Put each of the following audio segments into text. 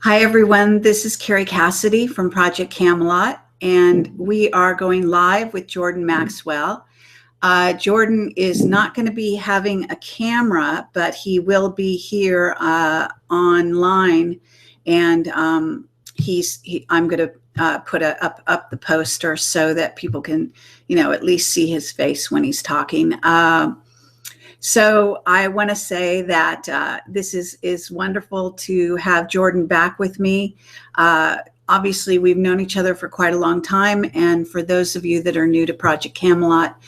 Hi, everyone. This is Carrie Cassidy from Project Camelot, and we are going live with Jordan Maxwell. Jordan is not going to be having a camera, but he will be here online, and I'm going to put up the poster so that people can, at least see his face when he's talking. So I want to say that this is wonderful to have Jordan back with me. Obviously, we've known each other for quite a long time. And for those of you that are new to Project Camelot,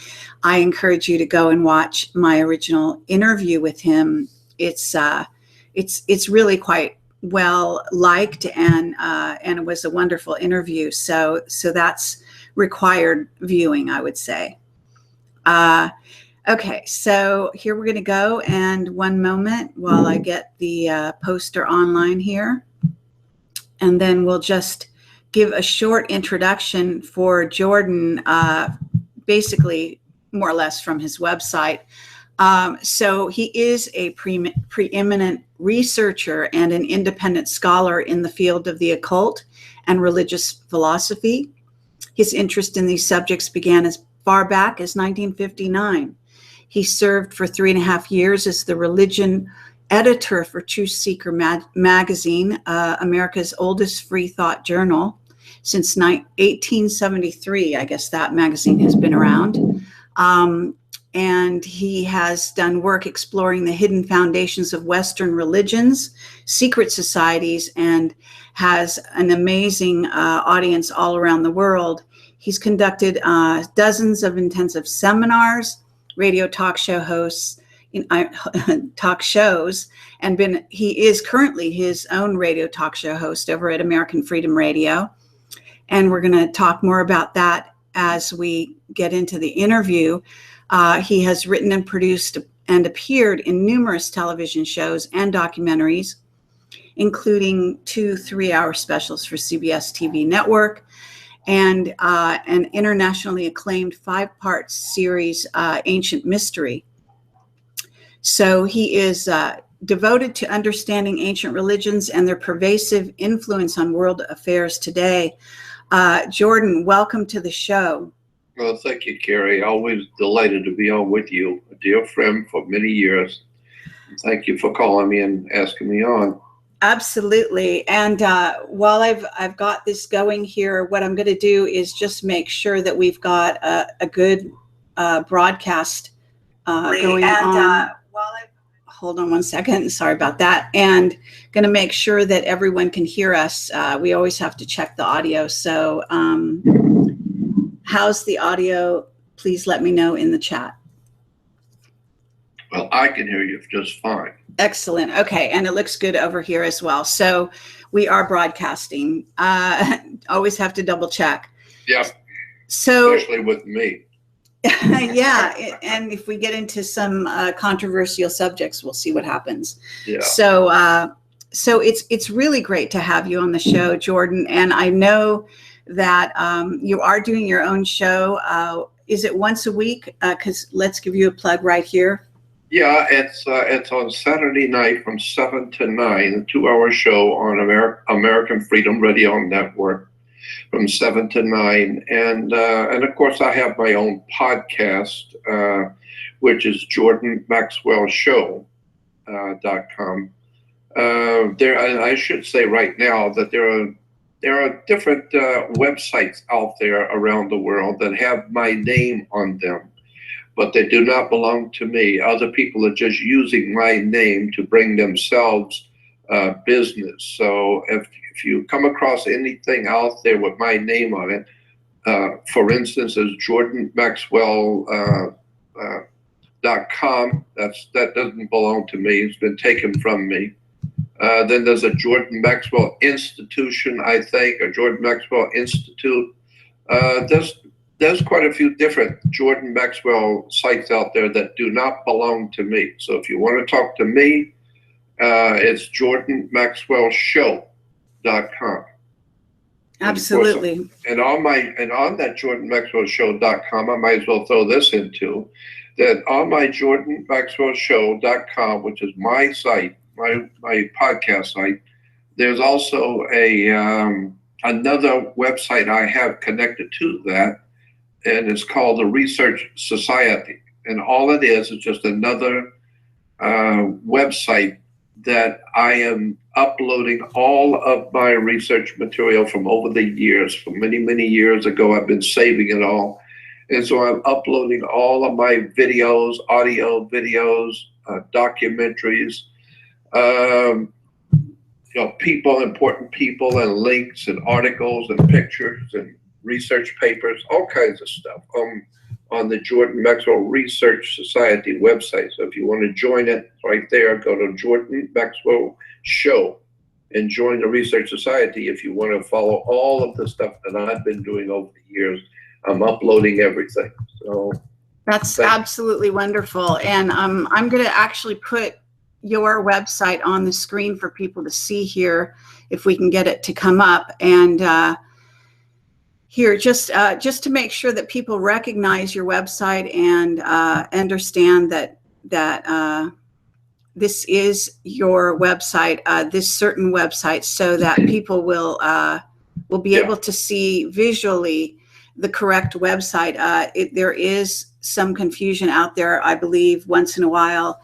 I encourage you to go and watch my original interview with him. It's really quite well liked, and it was a wonderful interview. So that's required viewing, I would say. Okay, so here we're going to go, and one moment while I get the poster online here, and then we'll just give a short introduction for Jordan, basically more or less from his website. So he is a preeminent researcher and an independent scholar in the field of the occult and religious philosophy. His interest in these subjects began as far back as 1959. He served for 3.5 years as the religion editor for Truth Seeker magazine, America's oldest free thought journal. Since 1873, I guess that magazine has been around. And he has done work exploring the hidden foundations of Western religions, secret societies, and has an amazing audience all around the world. He's conducted dozens of intensive seminars, radio talk show hosts, talk shows, and he is currently his own radio talk show host over at American Freedom Radio. And we're going to talk more about that as we get into the interview. He has written and produced and appeared in numerous television shows and documentaries, including 2 3-hour specials for CBS TV network, and an internationally acclaimed 5-part series, Ancient Mystery. So he is devoted to understanding ancient religions and their pervasive influence on world affairs today. Jordan, welcome to the show. Well, thank you, Carrie. Always delighted to be on with you, a dear friend for many years. Thank you for calling me and asking me on. Absolutely. And while I've got this going here, what I'm going to do is just make sure that we've got a good broadcast going on. Hold on one second. Sorry about that. And going to make sure that everyone can hear us. We always have to check the audio. So how's the audio? Please let me know in the chat. Well, I can hear you just fine. Excellent. Okay. And it looks good over here as well. So we are broadcasting. Always have to double check. Yeah. So, especially with me. Yeah. And if we get into some controversial subjects, we'll see what happens. Yeah. So it's really great to have you on the show, Jordan. And I know that you are doing your own show. Is it once a week? Because let's give you a plug right here. Yeah, it's on Saturday night from 7 to 9, a 2-hour show on American Freedom Radio Network from 7 to 9. And of course, I have my own podcast, which is jordanmaxwellshow.com. I should say right now that there are different websites out there around the world that have my name on them, but they do not belong to me. Other people are just using my name to bring themselves business. So if you come across anything out there with my name on it, for instance, as jordanmaxwell.com, that doesn't belong to me. It's been taken from me. Then there's a Jordan Maxwell Institution, I think, or Jordan Maxwell Institute. There's quite a few different Jordan Maxwell sites out there that do not belong to me. So if you want to talk to me, it's jordanmaxwellshow.com. Absolutely. And on that jordanmaxwellshow.com, I might as well throw this into that on my jordanmaxwellshow.com, which is my site, my podcast site, There's also another website I have connected to that, and it's called the Research Society. And all it is just another website that I am uploading all of my research material from over the years. From many, many years ago, I've been saving it all. And so I'm uploading all of my videos, audio videos, documentaries, people, important people, and links and articles and pictures and research papers, all kinds of stuff on the Jordan Maxwell Research Society website. So if you want to join it, right there, go to Jordan Maxwell Show and join the Research Society. If you want to follow all of the stuff that I've been doing over the years, I'm uploading everything. So that's absolutely wonderful. And I'm going to actually put your website on the screen for people to see here, if we can get it to come up. And here, just to make sure that people recognize your website and understand that this is your website, this certain website, so that people will be able to see visually the correct website. There is some confusion out there, I believe, once in a while.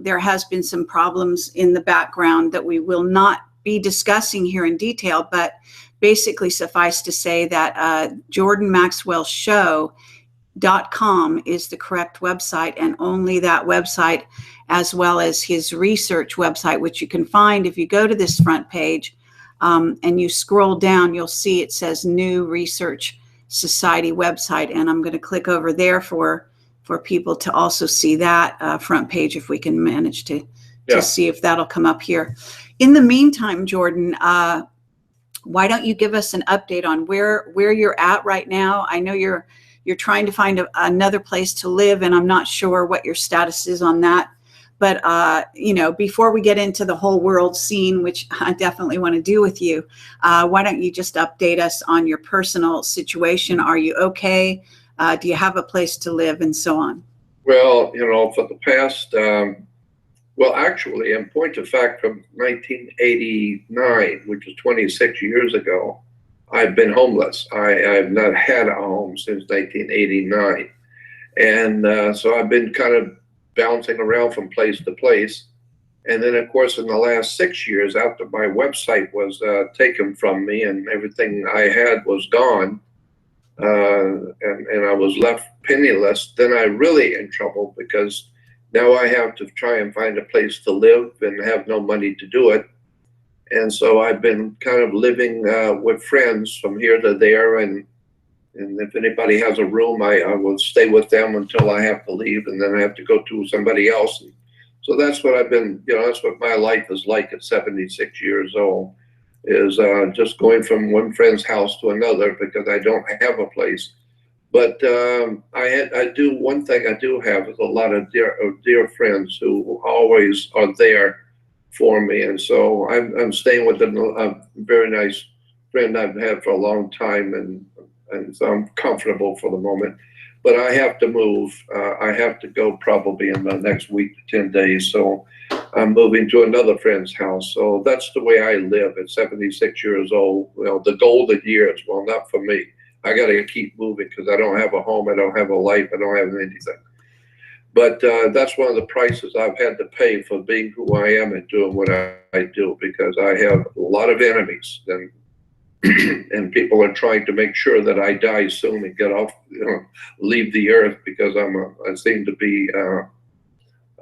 There has been some problems in the background that we will not be discussing here in detail, but basically suffice to say that jordanmaxwellshow.com is the correct website, and only that website, as well as his research website, which you can find if you go to this front page and you scroll down, you'll see it says New Research Society website, and I'm going to click over there for people to also see that front page, if we can manage to see if that'll come up here. In the meantime, Jordan, why don't you give us an update on where you're at right now? I know you're trying to find another place to live, and I'm not sure what your status is on that. But before we get into the whole world scene, which I definitely want to do with you, why don't you just update us on your personal situation? Are you okay? Do you have a place to live, and so on? Well, for the past, actually, in point of fact, from 1989, which is 26 years ago, I've been homeless. I've not had a home since 1989. And so I've been kind of bouncing around from place to place. And then, of course, in the last 6 years, after my website was taken from me and everything I had was gone, and I was left penniless, then I really in trouble, because now I have to try and find a place to live and have no money to do it. And so I've been kind of living with friends from here to there, and if anybody has a room, I will stay with them until I have to leave, and then I have to go to somebody else. And so that's what I've been, that's what my life is like at 76 years old, is just going from one friend's house to another because I don't have a place. But one thing I do have is a lot of dear friends who always are there for me. And so I'm staying with a very nice friend I've had for a long time, and so I'm comfortable for the moment. But I have to move. I have to go probably in the next week to 10 days. So I'm moving to another friend's house. So that's the way I live at 76 years old. Well, the golden years. Well, not for me. I got to keep moving because I don't have a home. I don't have a life. I don't have anything. But that's one of the prices I've had to pay for being who I am and doing what I do, because I have a lot of enemies, and people are trying to make sure that I die soon and get off, leave the earth, because I seem to be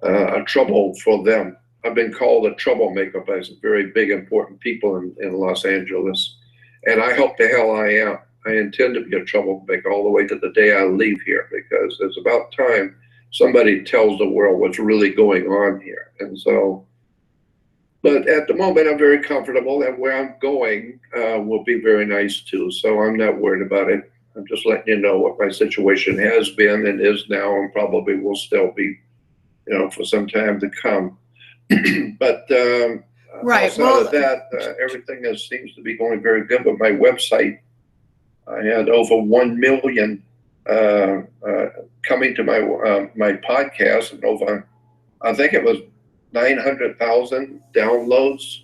a trouble for them. I've been called a troublemaker by some very big, important people in Los Angeles, and I hope the hell I am. I intend to be a troublemaker all the way to the day I leave here, because it's about time somebody tells the world what's really going on here. And so, but at the moment, I'm very comfortable, and where I'm going will be very nice too. So I'm not worried about it. I'm just letting you know what my situation has been and is now, and probably will still be, for some time to come. But right. outside of that, everything seems to be going very good with my website. I had over 1 million coming to my podcast, and over, I think it was 900,000 downloads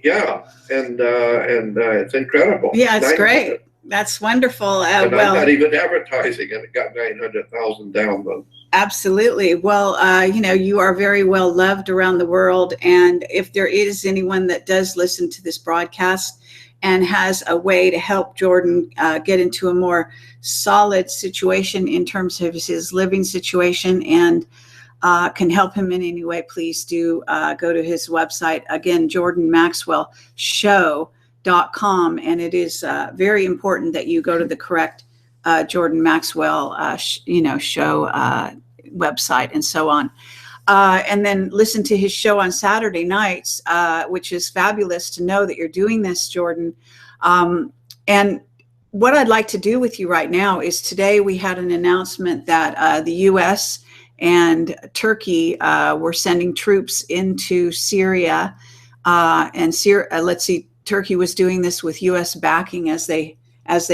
Yeah, and it's incredible. Yeah, it's great. That's wonderful. And well, I'm not even advertising, and it got 900,000 downloads. Absolutely. Well, you are very well loved around the world. And if there is anyone that does listen to this broadcast and has a way to help Jordan get into a more solid situation in terms of his living situation and can help him in any way, please do go to his website. Again, jordanmaxwellshow.com. And it is very important that you go to the correct Jordan Maxwell, show website and so on. And then listen to his show on Saturday nights, which is fabulous to know that you're doing this, Jordan. And what I'd like to do with you right now is today we had an announcement that the U.S. and Turkey were sending troops into Syria. Let's see, Turkey was doing this with U.S. backing, as they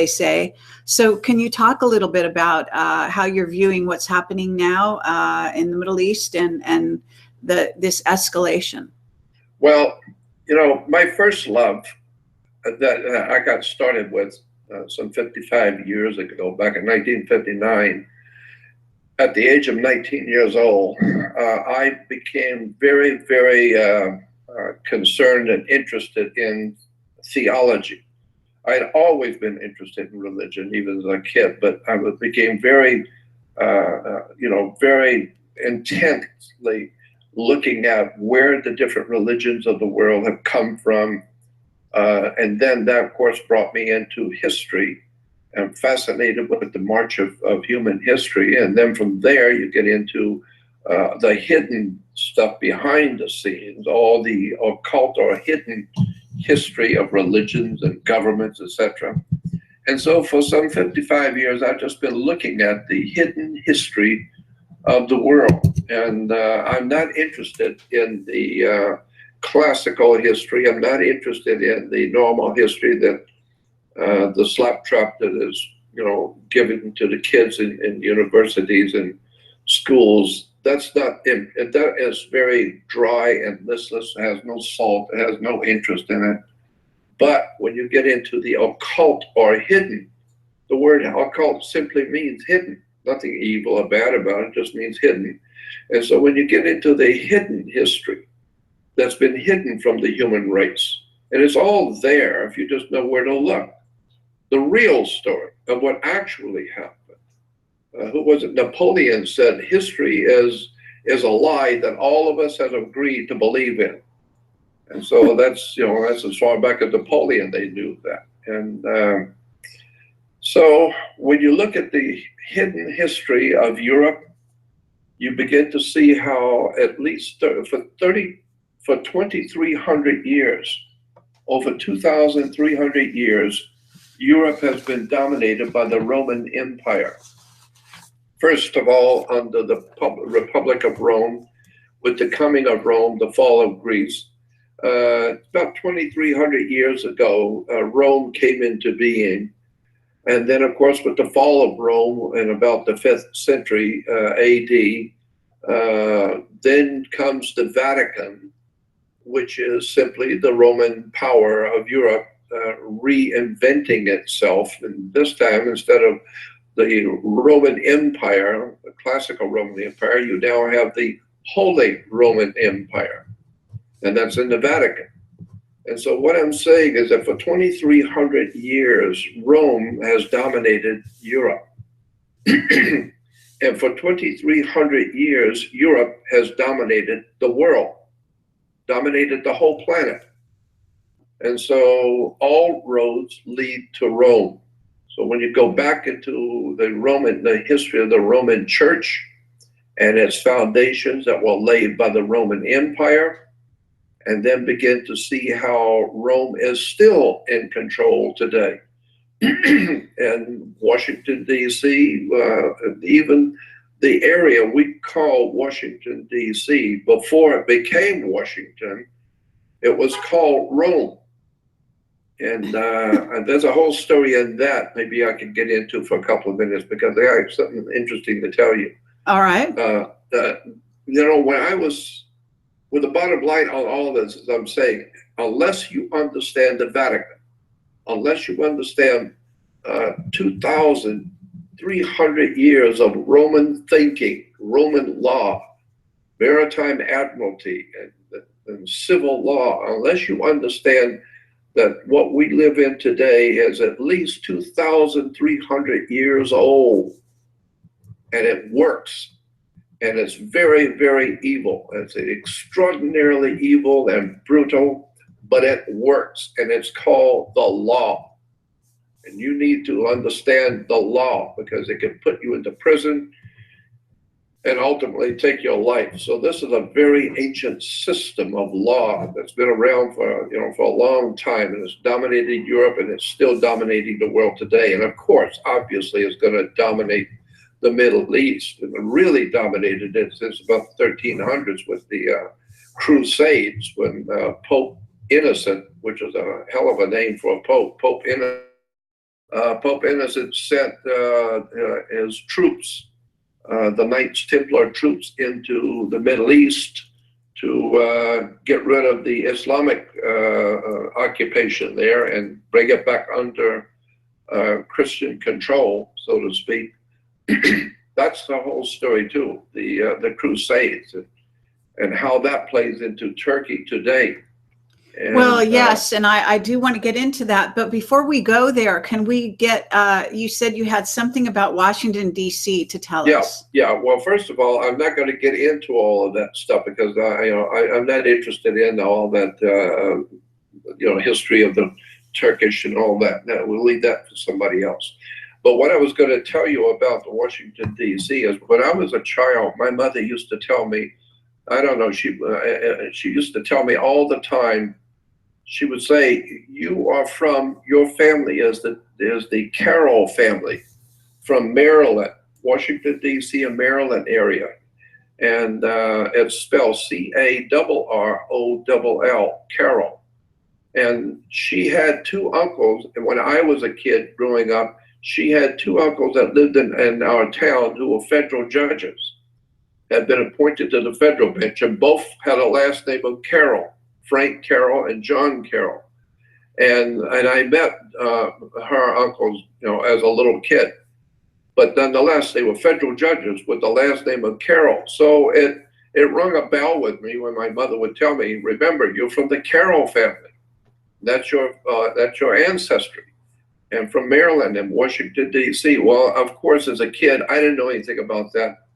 say. So can you talk a little bit about how you're viewing what's happening now in the Middle East and this escalation? Well, my first love that I got started with some 55 years ago, back in 1959, at the age of 19 years old, I became very, very concerned and interested in theology. I had always been interested in religion, even as a kid, but I became very, very intensely looking at where the different religions of the world have come from. And then that, of course, brought me into history. I'm fascinated with the march of human history. And then from there, you get into the hidden stuff behind the scenes, all the occult or hidden history of religions and governments, etc. And so for some 55 years, I've just been looking at the hidden history of the world. And I'm not interested in the classical history. I'm not interested in the normal history that the slap trap that is, given to the kids in universities and schools. That's not, that is very dry and listless. It has no salt. It has no interest in it. But when you get into the occult or hidden, the word occult simply means hidden. Nothing evil or bad about it. It just means hidden. And so when you get into the hidden history that's been hidden from the human race, and it's all there if you just know where to look. The real story of what actually happened. Who was it? Napoleon said history is a lie that all of us have agreed to believe in. And so that's as far back as Napoleon they knew that. And so when you look at the hidden history of Europe, you begin to see how at least for 2,300 years, over 2,300 years, Europe has been dominated by the Roman Empire. First of all, under the Republic of Rome, with the coming of Rome, the fall of Greece. About 2,300 years ago, Rome came into being. And then, of course, with the fall of Rome in about the 5th century AD, then comes the Vatican, which is simply the Roman power of Europe reinventing itself. And this time, instead of the Roman Empire, the classical Roman Empire, you now have the Holy Roman Empire, and that's in the Vatican. And so what I'm saying is that for 2,300 years, Rome has dominated Europe. And for 2,300 years, Europe has dominated the world, dominated the whole planet. And so all roads lead to Rome. So when you go back into the history of the Roman Church and its foundations that were laid by the Roman Empire, and then begin to see how Rome is still in control today. And Washington, D.C., even the area we call Washington, D.C., before it became Washington, it was called Rome. And there's a whole story in that maybe I could get into for a couple of minutes because I have something interesting to tell you. All right. When I was, with the bottom line on all this, as I'm saying, unless you understand the Vatican, unless you understand 2,300 years of Roman thinking, Roman law, maritime admiralty, and civil law, unless you understand that what we live in today is at least 2,300 years old, and it works, and it's very, very evil. It's extraordinarily evil and brutal, but it works, and it's called the law. And you need to understand the law, because it can put you into prison and ultimately take your life. So this is a very ancient system of law that's been around for a long time, and it's dominated Europe, and it's still dominating the world today. And of course, obviously, it's going to dominate the Middle East, and it really dominated it since about the 1300s with the Crusades, when Pope Innocent, which is a hell of a name for a pope, Pope Innocent sent his troops, the Knights Templar troops, into the Middle East to get rid of the Islamic occupation there and bring it back under Christian control, so to speak. That's the whole story too, the Crusades, and how that plays into Turkey today. And, well, yes, and I do want to get into that. But before we go there, can we get, you said you had something about Washington, D.C. to tell us. Yeah. Well, first of all, I'm not going to get into all of that stuff, because I'm not interested in all that, history of the Turkish and all that. No, we'll leave that for somebody else. But what I was going to tell you about the Washington, D.C. is when I was a child, my mother used to tell me, I don't know, she used to tell me all the time. She would say, your family is the Carroll family from Maryland, Washington, D.C. and Maryland area. And it's spelled C-A-R-R-O-L-L, Carroll. And she had two uncles, and when I was a kid growing up, she had two uncles that lived in our town who were federal judges, had been appointed to the federal bench, and both had a last name of Carroll. Frank Carroll and John Carroll, and I met her uncles, as a little kid, but nonetheless they were federal judges with the last name of Carroll. So it rung a bell with me when my mother would tell me, "Remember, you're from the Carroll family. That's your ancestry, and from Maryland and Washington, D.C." Well, of course, as a kid, I didn't know anything about that,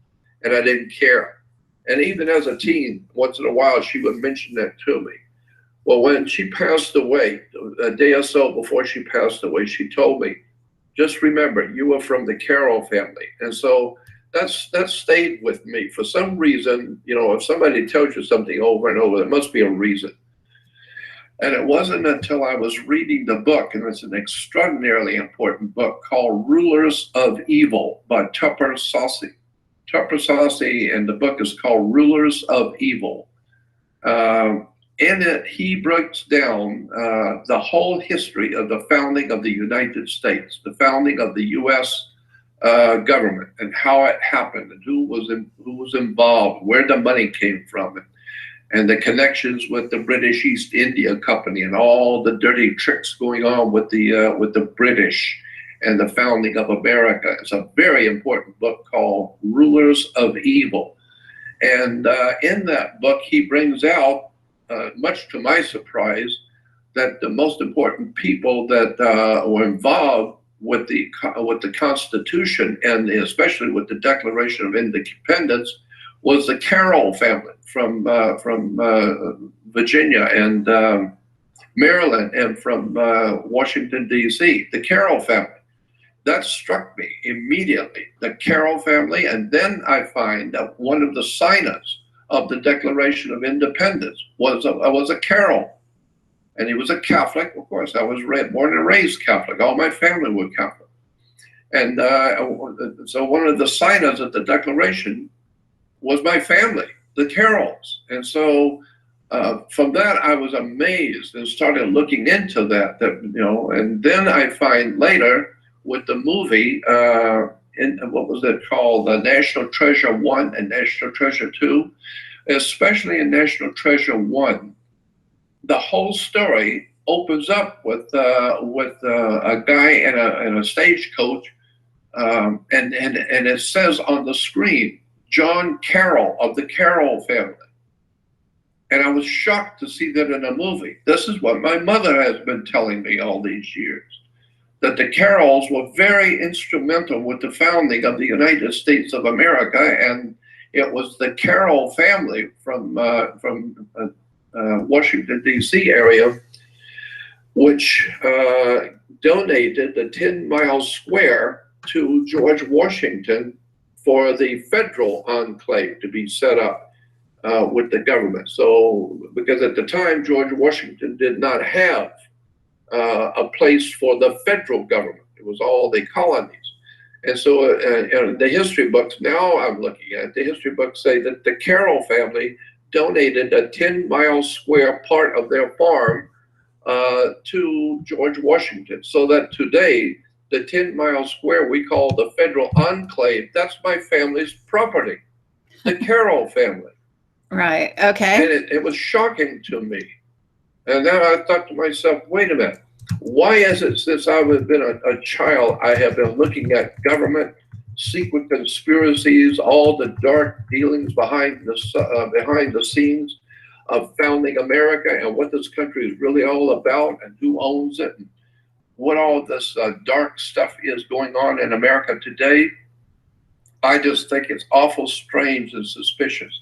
and I didn't care. And even as a teen, once in a while, she would mention that to me. Well, when she passed away, a day or so before she passed away, she told me, "Just remember, you are from the Carroll family." And so that stayed with me. For some reason, if somebody tells you something over and over, there must be a reason. And it wasn't until I was reading the book, and it's an extraordinarily important book called Rulers of Evil by Tupper Saucy. Tupper Saucy, and the book is called Rulers of Evil. In it, he breaks down the whole history of the founding of the United States, the founding of the U.S. Government, and how it happened, and who was involved, where the money came from, and the connections with the British East India Company, and all the dirty tricks going on with the British and the founding of America. It's a very important book called Rulers of Evil. And in that book, he brings out, much to my surprise, that the most important people that were involved with the Constitution, and especially with the Declaration of Independence, was the Carroll family from Virginia and Maryland, and from Washington, D.C., the Carroll family. That struck me immediately, the Carroll family. And then I find that one of the signers of the Declaration of Independence was a Carroll, and he was a Catholic. Of course, I was born and raised Catholic. All my family were Catholic, and so one of the signers of the Declaration was my family, the Carrolls. And so from that, I was amazed and started looking into that. And then I find later with the movie, what was it called? National Treasure 1 and National Treasure 2, especially in National Treasure 1, the whole story opens up with a guy in a stagecoach, and it says on the screen, John Carroll of the Carroll family. And I was shocked to see that in a movie. This is what my mother has been telling me all these years, that the Carrolls were very instrumental with the founding of the United States of America, and it was the Carroll family from Washington, D.C. area, which donated the 10 miles square to George Washington for the federal enclave to be set up with the government. So, because at the time, George Washington did not have a place for the federal government. It was all the colonies. And so the history books, now I'm looking at, the history books say that the Carroll family donated a 10-mile square part of their farm to George Washington, so that today, the 10-mile square we call the federal enclave, that's my family's property, the Carroll family. Right, okay. And it was shocking to me. And then I thought to myself, wait a minute, why is it since I've been a child, I have been looking at government, secret conspiracies, all the dark dealings behind the scenes of founding America and what this country is really all about and who owns it and what all this dark stuff is going on in America today. I just think it's awful strange and suspicious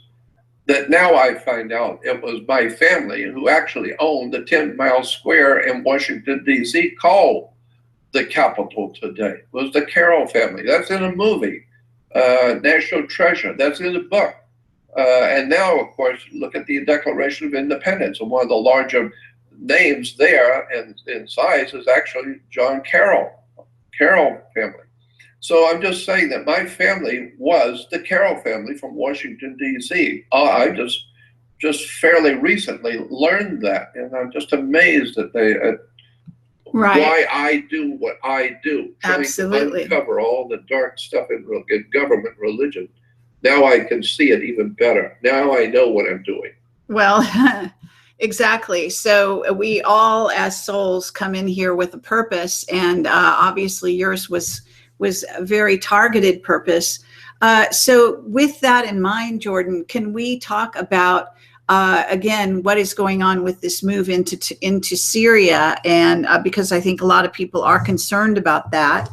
that now I find out it was my family who actually owned the 10-mile square in Washington, D.C. called the Capitol today. It was the Carroll family. That's in a movie, National Treasure. That's in the book. And now, of course, look at the Declaration of Independence. And one of the larger names there in size is actually John Carroll family. So I'm just saying that my family was the Carroll family from Washington, D.C. I just fairly recently learned that, and I'm just amazed that why I do what I do. Absolutely. Trying to uncover all the dark stuff in government, religion. Now I can see it even better. Now I know what I'm doing. Well, exactly. So we all as souls come in here with a purpose, and obviously yours was a very targeted purpose. So with that in mind, Jordan, can we talk about, again, what is going on with this move into Syria? And because I think a lot of people are concerned about that.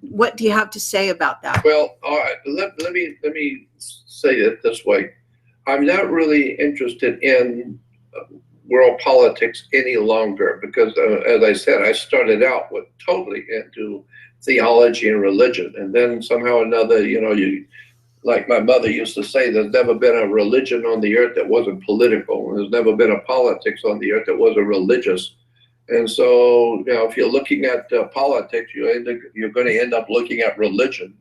What do you have to say about that? Well, all right, let me say it this way. I'm not really interested in world politics any longer because, as I said, I started out with totally into theology and religion, and then somehow or another, like my mother used to say, there's never been a religion on the earth that wasn't political. There's never been a politics on the earth that wasn't religious. And so, if you're looking at politics, you're going to end up looking at religion.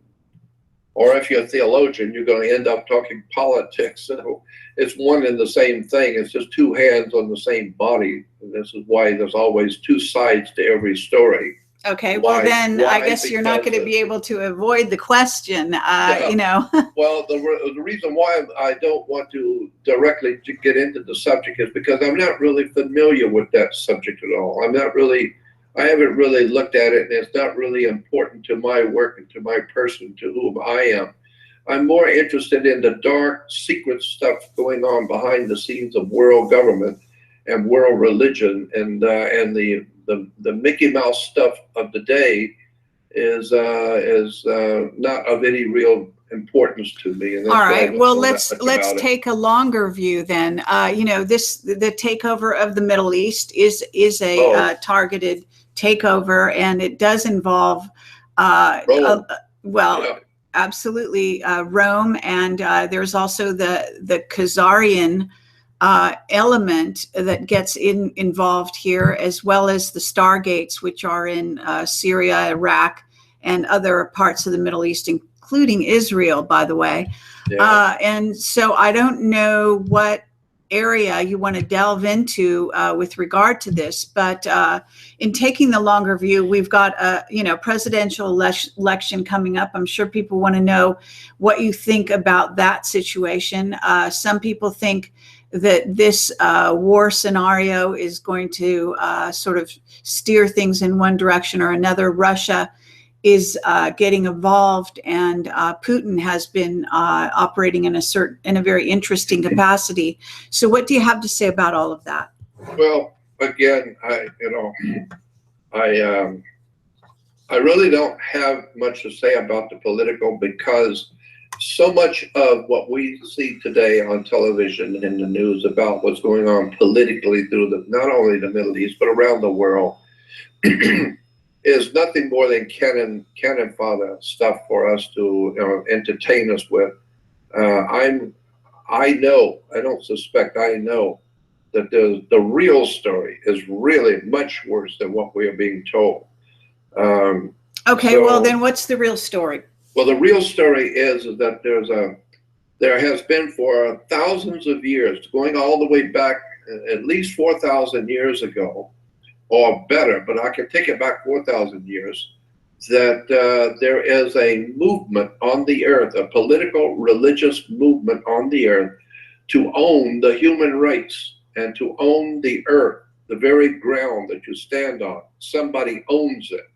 Or if you're a theologian, you're going to end up talking politics. So it's one and the same thing. It's just two hands on the same body. And this is why there's always two sides to every story. Okay, well then I guess you're not going to be able to avoid the question, Well, the reason why I don't want to directly get into the subject is because I'm not really familiar with that subject at all. I haven't really looked at it, and it's not really important to my work and to my person, to whom I am. I'm more interested in the dark, secret stuff going on behind the scenes of world government and world religion, and the Mickey Mouse stuff of the day is not of any real importance to me. And all right. Well, let's take a longer view then. The takeover of the Middle East is a targeted takeover, and it does involve absolutely Rome, and there's also the Khazarian element that gets involved here, as well as the Stargates, which are in Syria, Iraq, and other parts of the Middle East, including Israel, by the way. Yeah. And so I don't know what area you want to delve into with regard to this, but in taking the longer view, we've got a presidential election coming up. I'm sure people want to know what you think about that situation. Some people think that this war scenario is going to sort of steer things in one direction or another. Russia is getting involved, and Putin has been operating in a very interesting capacity. So, what do you have to say about all of that? Well, again, I really don't have much to say about the political, because so much of what we see today on television and in the news about what's going on politically through not only the Middle East but around the world is nothing more than cannon fodder stuff for us to entertain us with. I know that the real story is really much worse than what we are being told. Okay, well then, what's the real story? Well, the real story is that there has been for thousands of years, going all the way back at least 4,000 years ago, or better, but I can take it back 4,000 years, that there is a movement on the earth, a political, religious movement on the earth, to own the human race and to own the earth, the very ground that you stand on. Somebody owns it.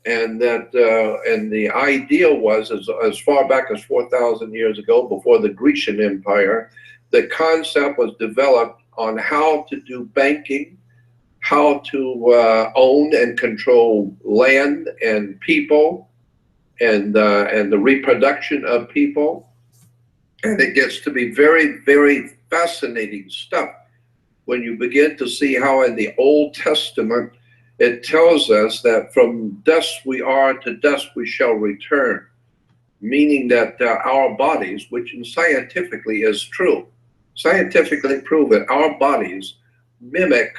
And the idea was, as far back as 4,000 years ago, before the Grecian Empire, the concept was developed on how to do banking, how to own and control land and people, and the reproduction of people. And it gets to be very, very fascinating stuff when you begin to see how in the Old Testament it tells us that from dust we are, to dust we shall return, meaning that our bodies, which scientifically is true, scientifically proven, our bodies mimic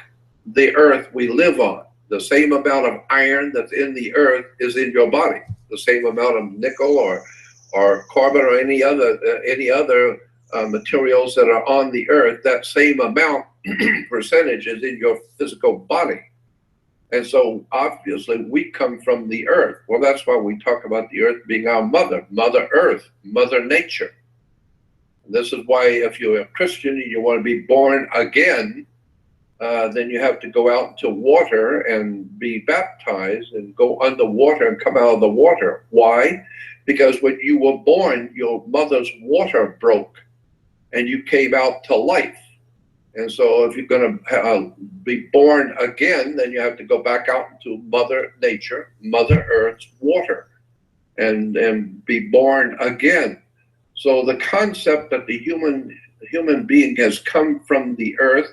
the earth we live on. The same amount of iron that's in the earth is in your body. The same amount of nickel or carbon or any other materials that are on the earth, that same amount percentage is in your physical body. And so obviously we come from the earth. Well, that's why we talk about the earth being our mother, Mother Earth, Mother Nature. And this is why if you're a Christian and you want to be born again, then you have to go out into water and be baptized and go underwater and come out of the water. Why? Because when you were born, your mother's water broke and you came out to life. And so if you're going to be born again, then you have to go back out into Mother Nature, Mother Earth's water, and be born again. So the concept that the human being has come from the earth,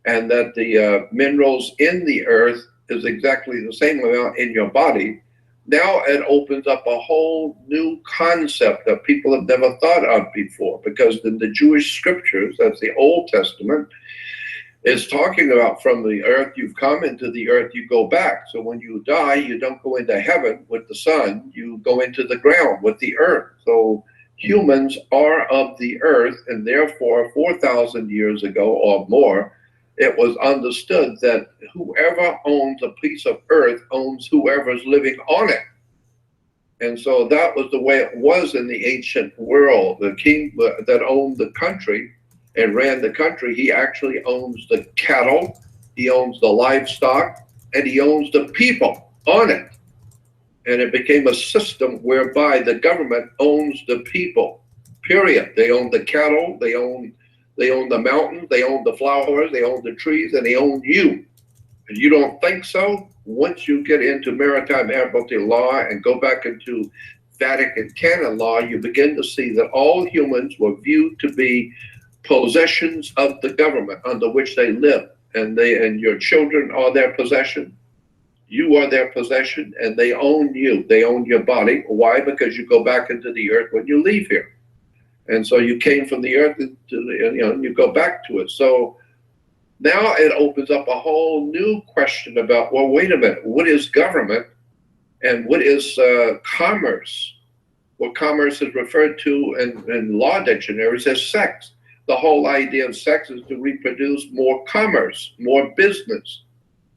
and that the minerals in the earth is exactly the same amount in your body, now it opens up a whole new concept that people have never thought of before, because in the Jewish scriptures, that's the Old Testament, is talking about from the earth you've come, into the earth you go back. So when you die, you don't go into heaven with the sun, you go into the ground with the earth. So humans are of the earth, and therefore 4,000 years ago or more, it was understood that whoever owns a piece of earth owns whoever's living on it. And so that was the way it was in the ancient world. The king that owned the country and ran the country, he actually owns the cattle, he owns the livestock, and he owns the people on it. And it became a system whereby the government owns the people, period. They own the cattle, they own the mountains, they own the flowers, they own the trees, and they own you. And you don't think so? Once you get into maritime admiralty law and go back into Vatican canon law, you begin to see that all humans were viewed to be possessions of the government under which they live. And your children are their possession. You are their possession, and they own you. They own your body. Why? Because you go back into the earth when you leave here. And so you came from the earth to and you go back to it. So now it opens up a whole new question about, well, wait a minute, what is government and what is commerce? What commerce is referred to in law dictionaries as sex. the whole idea of sex is to reproduce more commerce, more business.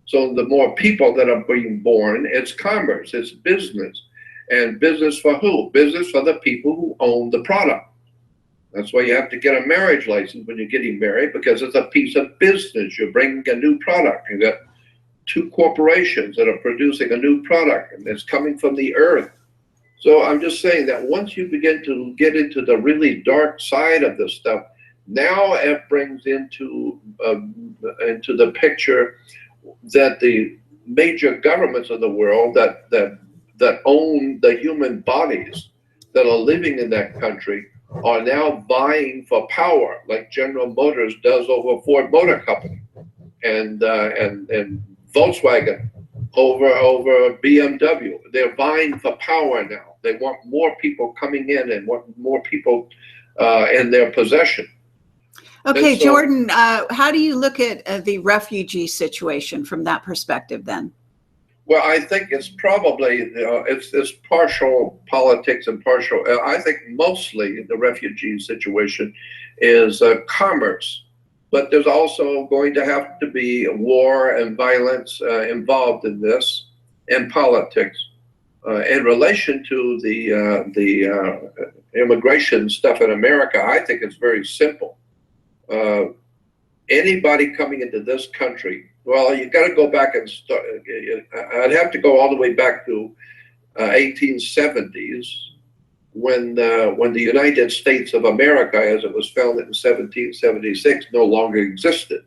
So the more people that are being born, it's commerce, it's business. And business for who? Business for the people who own the product. That's why you have to get a marriage license when you're getting married, because it's a piece of business. You're bringing a new product. You've got two corporations that are producing a new product, and it's coming from the earth. So I'm just saying that once you begin to get into the really dark side of this stuff, now it brings into the picture that the major governments of the world that own the human bodies that are living in that country are now vying for power, like General Motors does over Ford Motor Company, and Volkswagen over BMW. They're vying for power now. They want more people coming in and want more people in their possession. Okay, so, Jordan, how do you look at the refugee situation from that perspective then? Well, I think it's probably, it's partial politics and partial, I think mostly the refugee situation is commerce. But there's also going to have to be war and violence involved in this, and politics. In relation to the immigration stuff in America, I think it's very simple. Anybody coming into this country, well, you got to go back and start. I'd have to go all the way back to 1870s, when the United States of America, as it was founded in 1776, no longer existed.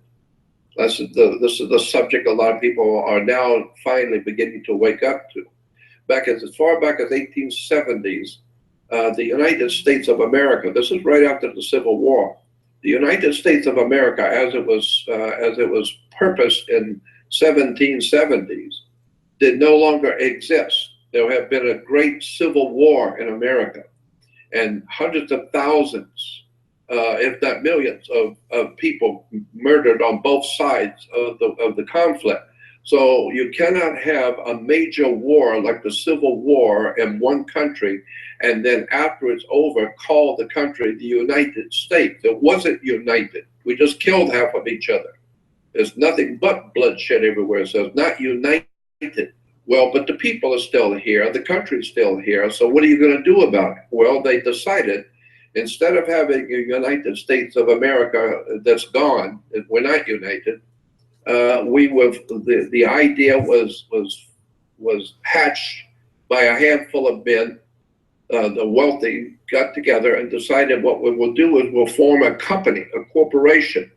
This is the subject a lot of people are now finally beginning to wake up to. As far back as 1870s, the United States of America. This is right after the Civil War. The United States of America, as it was purposed in 1770s, did no longer exist. There have been a great civil war in America, and hundreds of thousands, if not millions, of people murdered on both sides of the conflict. So you cannot have a major war like the Civil War in one country, and then after it's over, call the country the United States. It wasn't united. We just killed half of each other. There's nothing but bloodshed everywhere, so it's not united. Well, but the people are still here, the country's still here, so what are you going to do about it? Well, they decided, instead of having a United States of America that's gone, we're not united, the idea was hatched by a handful of men, the wealthy, got together and decided what we will do is we'll form a company, a corporation,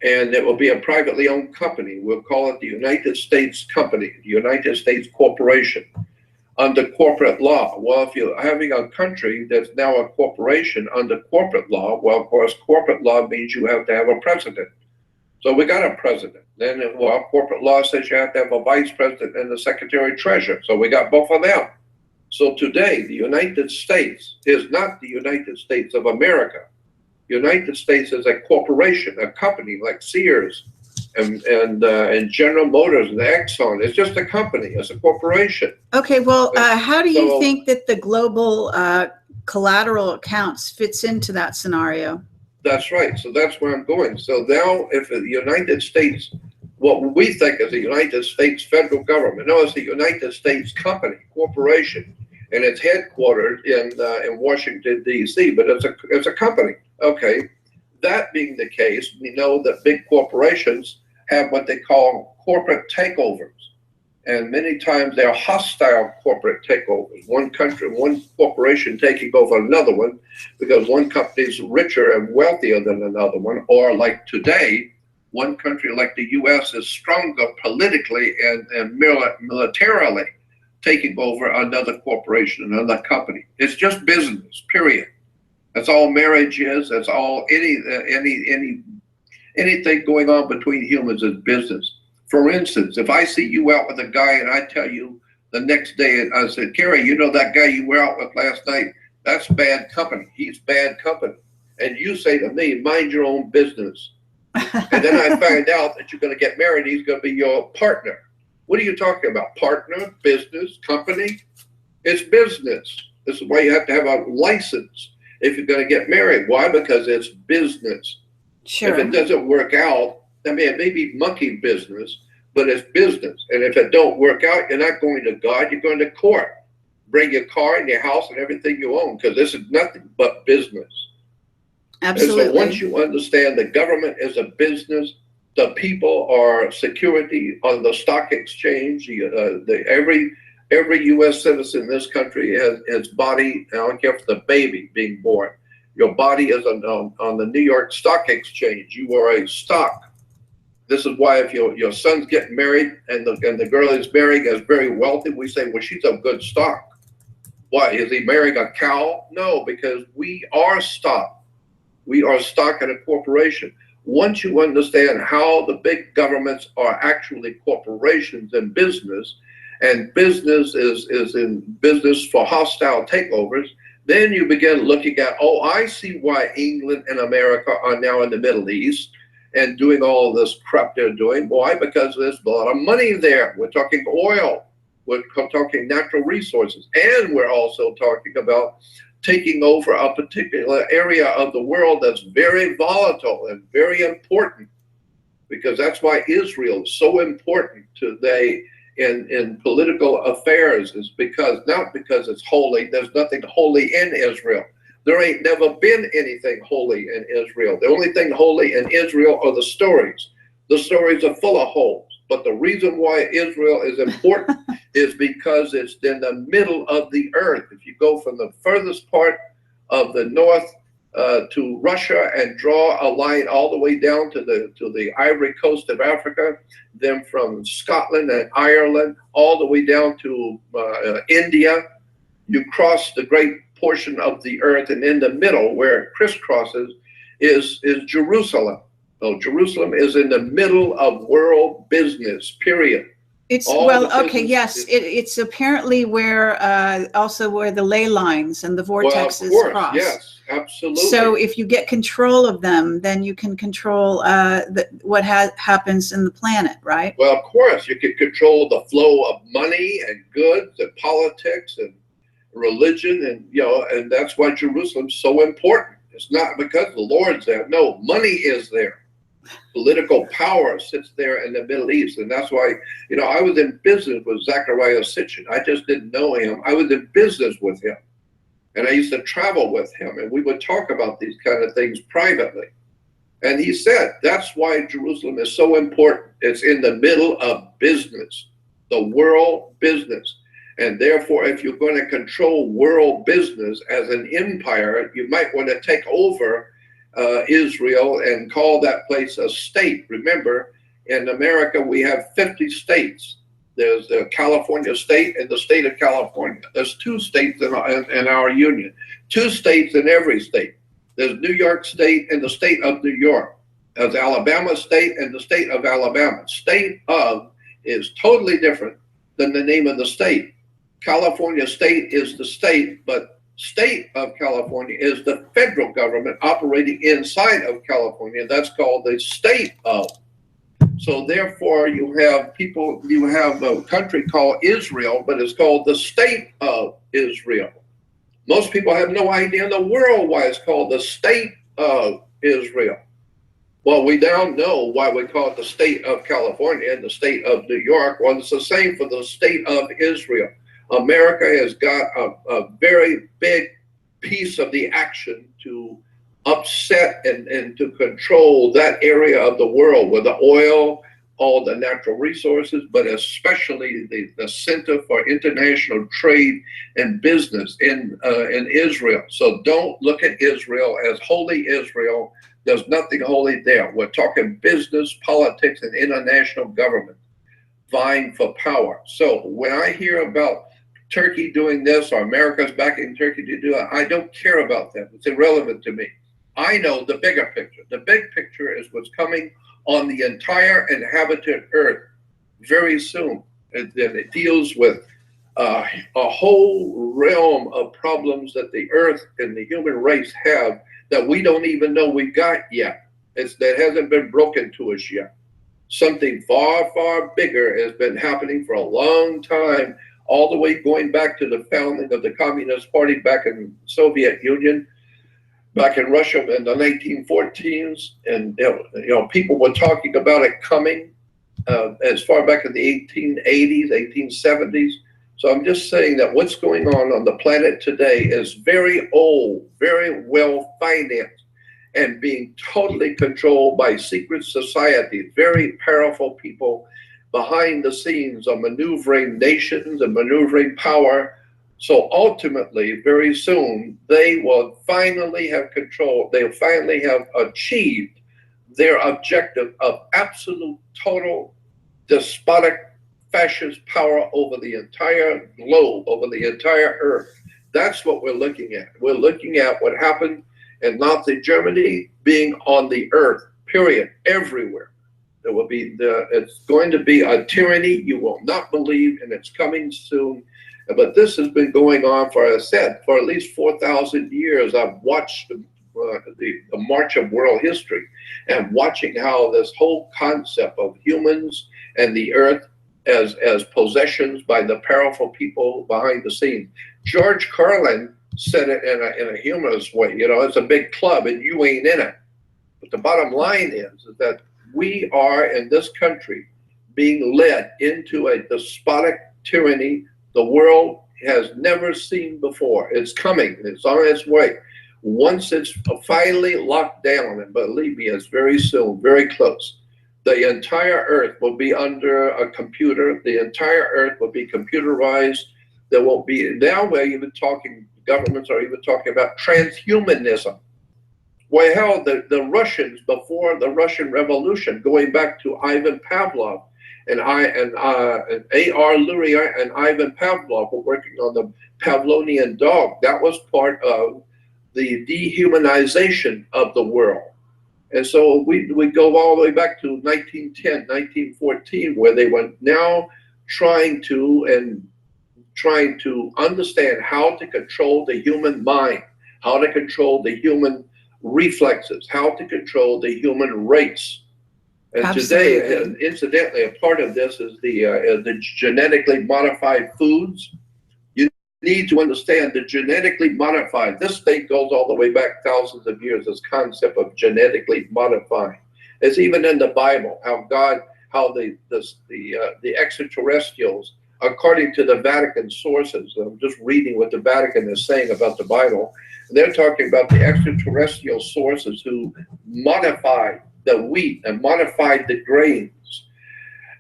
and it will be a privately owned company. We'll call it the United States Company, the United States Corporation, under corporate law. Well, if you're having a country that's now a corporation under corporate law, well, of course, corporate law means you have to have a president. So we got a president. Then, well, corporate law says you have to have a vice president and a secretary treasurer. So we got both of them. So today, the United States is not the United States of America. United States is a corporation, a company like Sears and General Motors and Exxon. It's just a company. It's a corporation. Okay, well, how do you think that the global collateral accounts fits into that scenario? That's right. So that's where I'm going. So now, if the United States, what we think is the United States federal government, no, it's the United States company, corporation, and it's headquartered in Washington, D.C., but it's a company. Okay, that being the case, we know that big corporations have what they call corporate takeovers. And many times they're hostile corporate takeovers. One country, one corporation taking over another one because one company's richer and wealthier than another one. Or like today, one country like the U.S. is stronger politically and militarily, taking over another corporation, another company. It's just business, period. That's all marriage is. That's all anything going on between humans is business. For instance, if I see you out with a guy and I tell you the next day, I said, Carrie, you know that guy you were out with last night? That's bad company. He's bad company. And you say to me, mind your own business. And then I find out that you're going to get married. He's going to be your partner. What are you talking about? Partner, business, company? It's business. This is why you have to have a license. if you're going to get married. Why? Because it's business. Sure. If it doesn't work out, I mean, it may be monkey business, but it's business. And if it don't work out, you're not going to God, you're going to court. Bring your car and your house and everything you own, because this is nothing but business. Absolutely. And so once you understand the government is a business, the people are security on the stock exchange. Every U.S. citizen in this country has his body. I don't care if the baby being born. Your body is on the New York Stock Exchange. You are a stock. This is why if your son's getting married and the girl is marrying is very wealthy, we say, well, she's a good stock. Why? Is he marrying a cow? No, because we are stock. We are stock in a corporation. Once you understand how the big governments are actually corporations and business is in business for hostile takeovers, then you begin looking at, oh, I see why England and America are now in the Middle East and doing all this crap they're doing. Why? Because there's a lot of money there. We're talking oil. We're talking natural resources. And we're also talking about taking over a particular area of the world that's very volatile and very important, because that's why Israel is so important today in political affairs, is because, not because it's holy. There's nothing holy in Israel. There ain't never been anything holy in Israel. The only thing holy in Israel are the stories. The stories are full of holes. But the reason why Israel is important is because it's in the middle of the earth. If you go from the furthest part of the north to Russia and draw a line all the way down to the Ivory Coast of Africa, then from Scotland and Ireland all the way down to India, you cross the great portion of the earth, and in the middle, where it crisscrosses, is Jerusalem. So Jerusalem is in the middle of world business, period. It's it's apparently where also where the ley lines and the vortexes cross. Yes, absolutely. So if you get control of them, then you can control what happens in the planet, right? Well, of course, you can control the flow of money and goods and politics and religion, and that's why Jerusalem's so important. It's not because the Lord's there. No, money is there. Political power sits there in the Middle East, and that's why, I was in business with Zechariah Sitchin. I just didn't know him. I was in business with him, and I used to travel with him, and we would talk about these kind of things privately. And he said, that's why Jerusalem is so important. It's in the middle of business, the world business. And therefore, if you're going to control world business as an empire, you might want to take over Israel and call that place a state. Remember, in America, we have 50 states. There's the California state and the state of California. There's 2 states in our union, 2 states in every state. There's New York State and the state of New York. There's Alabama State and the state of Alabama. State of is totally different than the name of the state. California state is the state, but state of California is the federal government operating inside of California. That's called the state of. So therefore, you have a country called Israel, but it's called the state of Israel. Most people have no idea in the world why it's called the state of Israel. Well, we now know why we call it the state of California and the state of New York. Well, it's the same for the state of Israel. America has got a very big piece of the action to upset and to control that area of the world with the oil, all the natural resources, but especially the Center for International Trade and Business in Israel. So don't look at Israel as holy Israel. There's nothing holy there. We're talking business, politics, and international government vying for power. So when I hear about Turkey doing this or America's backing Turkey to do it, I don't care about that. It's irrelevant to me. I know the bigger picture. The big picture is what's coming on the entire inhabited earth very soon. And then it deals with a whole realm of problems that the earth and the human race have that we don't even know we got yet. That hasn't been broken to us yet. Something far, far bigger has been happening for a long time, all the way going back to the founding of the Communist Party back in the Soviet Union. back in Russia in the 1914s, and people were talking about it coming as far back in the 1880s, 1870s. So I'm just saying that what's going on the planet today is very old, very well financed, and being totally controlled by secret societies, very powerful people behind the scenes are maneuvering nations and maneuvering power. So ultimately, very soon, they will finally have control. They'll finally have achieved their objective of absolute, total, despotic, fascist power over the entire globe, over the entire earth. That's what we're looking at. We're looking at what happened in Nazi Germany being on the earth, period, everywhere. There will be it's going to be a tyranny you will not believe, and it's coming soon. But this has been going on, for, as I said, for at least 4,000 years. I've watched the march of world history, and watching how this whole concept of humans and the earth as possessions by the powerful people behind the scenes. George Carlin said it in a humorous way. It's a big club and you ain't in it. But the bottom line is that we are in this country being led into a despotic tyranny the world has never seen before. It's coming. It's on its way. Once it's finally locked down, and believe me, it's very soon, very close, the entire earth will be under a computer. The entire earth will be computerized. There won't be, now we're even talking, governments are even talking about transhumanism. Well, hell, the Russians, before the Russian Revolution, going back to Ivan Pavlov, and A.R. Luria and Ivan Pavlov were working on the Pavlovian dog. That was part of the dehumanization of the world. And so we go all the way back to 1910, 1914, where they were now trying to understand how to control the human mind, how to control the human reflexes, how to control the human race. And Absolutely. Today, incidentally, a part of this is the genetically modified foods. You need to understand the genetically modified. This thing goes all the way back thousands of years. This concept of genetically modifying. It's even in the Bible how the extraterrestrials, according to the Vatican sources. I'm just reading what the Vatican is saying about the Bible. They're talking about the extraterrestrial sources who modified the wheat and modified the grains,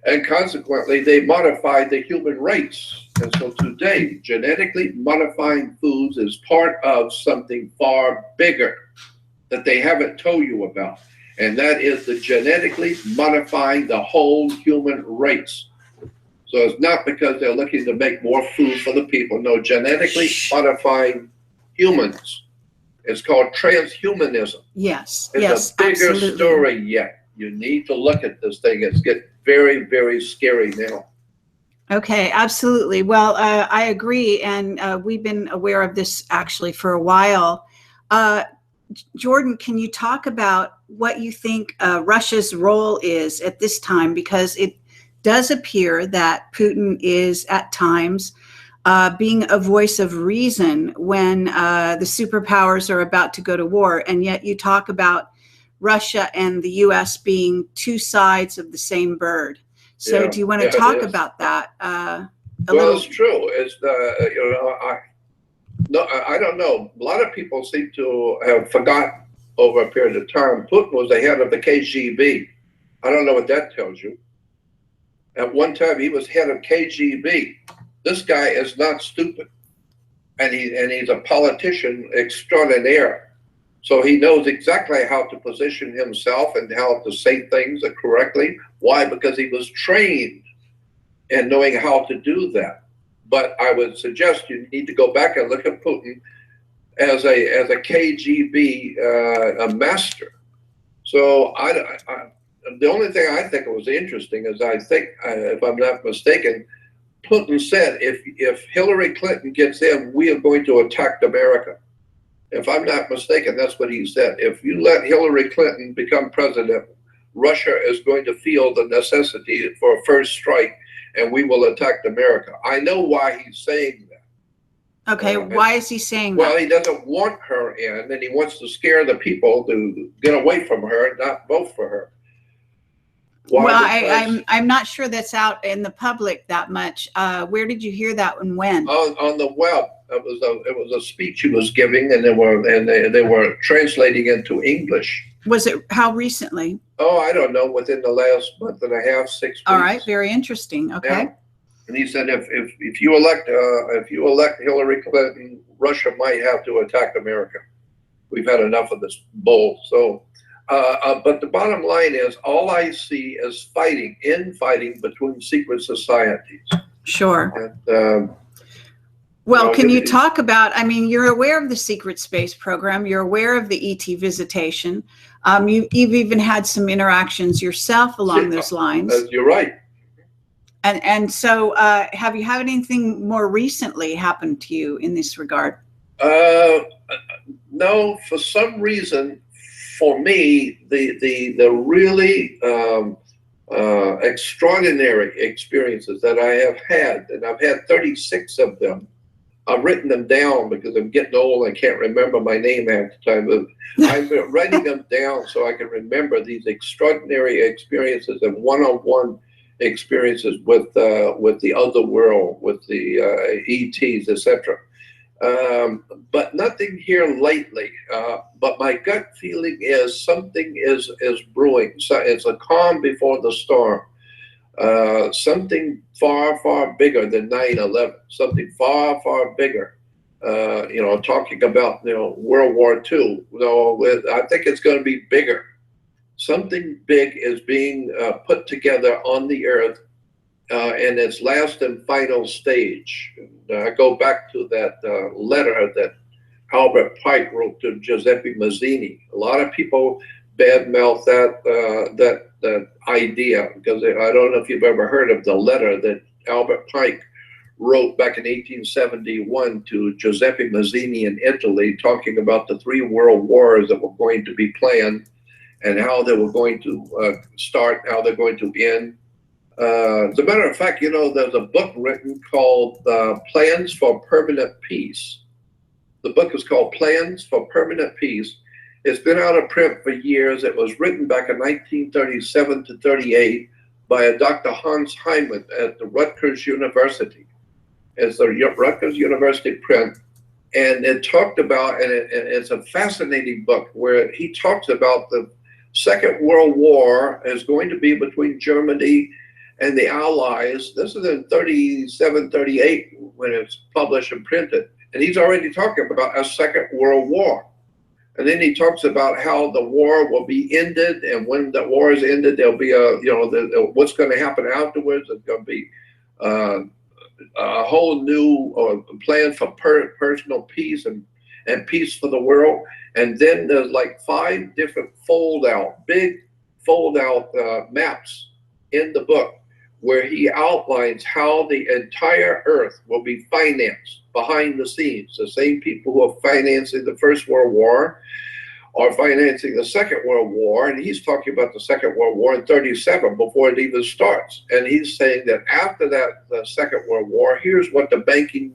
and consequently they modified the human race. And so today, genetically modifying foods is part of something far bigger that they haven't told you about, and that is the genetically modifying the whole human race. So it's not because they're looking to make more food for the people. No, genetically modifying humans. It's called transhumanism. Yes, it's yes, a bigger absolutely. story yet. You need to look at this thing. It's getting very, very scary now. Okay, absolutely. Well, I agree, and we've been aware of this actually for a while. Jordan, can you talk about what you think Russia's role is at this time? Because it does appear that Putin is at times being a voice of reason when the superpowers are about to go to war. And yet you talk about Russia and the U.S. being two sides of the same bird. So do you want to talk about that? Well, it's true. It's I don't know. A lot of people seem to have forgotten over a period of time. Putin was the head of the KGB. I don't know what that tells you. At one time, he was head of KGB. This guy is not stupid, and he's a politician extraordinaire. So he knows exactly how to position himself and how to say things correctly. Why? Because he was trained in knowing how to do that. But I would suggest you need to go back and look at Putin as a KGB a master. So the only thing I think was interesting is I think, if I'm not mistaken, Putin said if Hillary Clinton gets in, we are going to attack America. If I'm not mistaken, that's what he said. If you let Hillary Clinton become president, Russia is going to feel the necessity for a first strike, and we will attack America. I know why he's saying that. Okay, why is he saying well, that? he doesn't want her in, and he wants to scare the people to get away from her, not vote for her. Why? Well, Because I'm not sure that's out in the public that much. Where did you hear that and when? on the web, it was a speech he was giving, and they were translating into English. Was it how recently? Oh, I don't know, within the last month and a half, 6 weeks. All right, very interesting. Okay. Yeah. And he said, if you elect Hillary Clinton, Russia might have to attack America. We've had enough of this bull. So, but the bottom line is, all I see is infighting between secret societies. Sure. And, well, can you talk about, I mean, you're aware of the secret space program. You're aware of the ET visitation. You've even had some interactions yourself along those lines. You're right. And so have you had anything more recently happen to you in this regard? No, for some reason, for me, the really extraordinary experiences that I have had, and I've had 36 of them. I've written them down because I'm getting old. I can't remember my name half the time, but I've been writing them down so I can remember these extraordinary experiences and one-on-one experiences with the other world, with the ETs, etc. But nothing here lately. But my gut feeling is something is brewing. So it's a calm before the storm. Something far, far bigger than 9/11. Something far, far bigger. Talking about World War II. I think it's going to be bigger. Something big is being put together on the earth in its last and final stage. And I go back to that letter that Albert Pike wrote to Giuseppe Mazzini. A lot of people badmouth that idea, because I don't know if you've ever heard of the letter that Albert Pike wrote back in 1871 to Giuseppe Mazzini in Italy, talking about the 3 world wars that were going to be planned, and how they were going to start, how they're going to end. As a matter of fact, there's a book written called Plans for Permanent Peace. The book is called Plans for Permanent Peace. It's been out of print for years. It was written back in 1937 to 38 by a Dr. Hans Heimann at the Rutgers University. It's the Rutgers University print. And it talked about, and it's a fascinating book where he talks about the Second World War is going to be between Germany and the Allies. This is in 37, 38 when it's published and printed. And he's already talking about a Second World War. And then he talks about how the war will be ended, and when the war is ended, there'll be what's going to happen afterwards. It's going to be a whole new plan for personal peace and peace for the world. And then there's like 5 different big fold-out maps in the book where he outlines how the entire earth will be financed behind the scenes. The same people who are financing the First World War are financing the Second World War, and he's talking about the Second World War in 37 before it even starts. And he's saying that after that, the Second World War, here's what the banking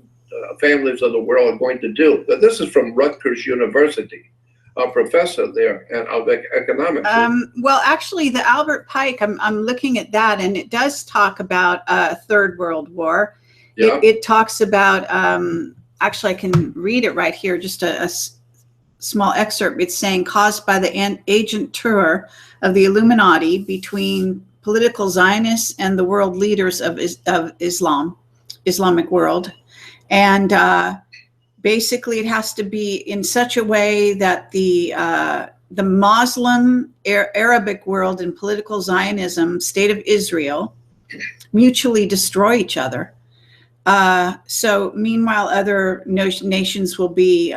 families of the world are going to do. But this is from Rutgers University, a professor there of economics. Well, actually, the Albert Pike, I'm looking at that, and it does talk about a Third World War. Yeah. It talks about, actually, I can read it right here, just a small excerpt. It's saying, caused by the agent tour of the Illuminati between political Zionists and the world leaders of Islamic world. And basically, it has to be in such a way that the Muslim Arabic world and political Zionism, State of Israel, mutually destroy each other. So meanwhile, other nations will be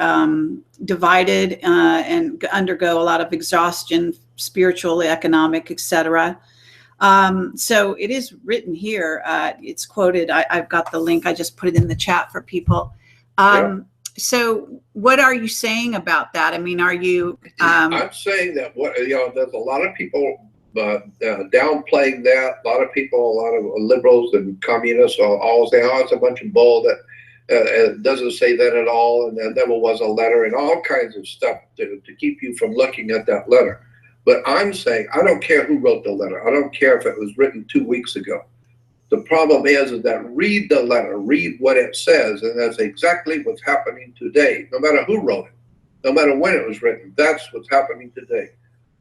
divided and undergo a lot of exhaustion, spiritual, economic, etc. So it is written here. It's quoted. I've got the link. I just put it in the chat for people. Yeah. So what are you saying about that? I mean, are you? I'm saying that there's a lot of people downplaying that. A lot of people, a lot of liberals and communists are all saying, "Oh, it's a bunch of bull It doesn't say that at all, and there never was a letter, and all kinds of stuff to keep you from looking at that letter. But I'm saying, I don't care who wrote the letter. I don't care if it was written 2 weeks ago. The problem is that read the letter, read what it says, and that's exactly what's happening today. No matter who wrote it, no matter when it was written, that's what's happening today.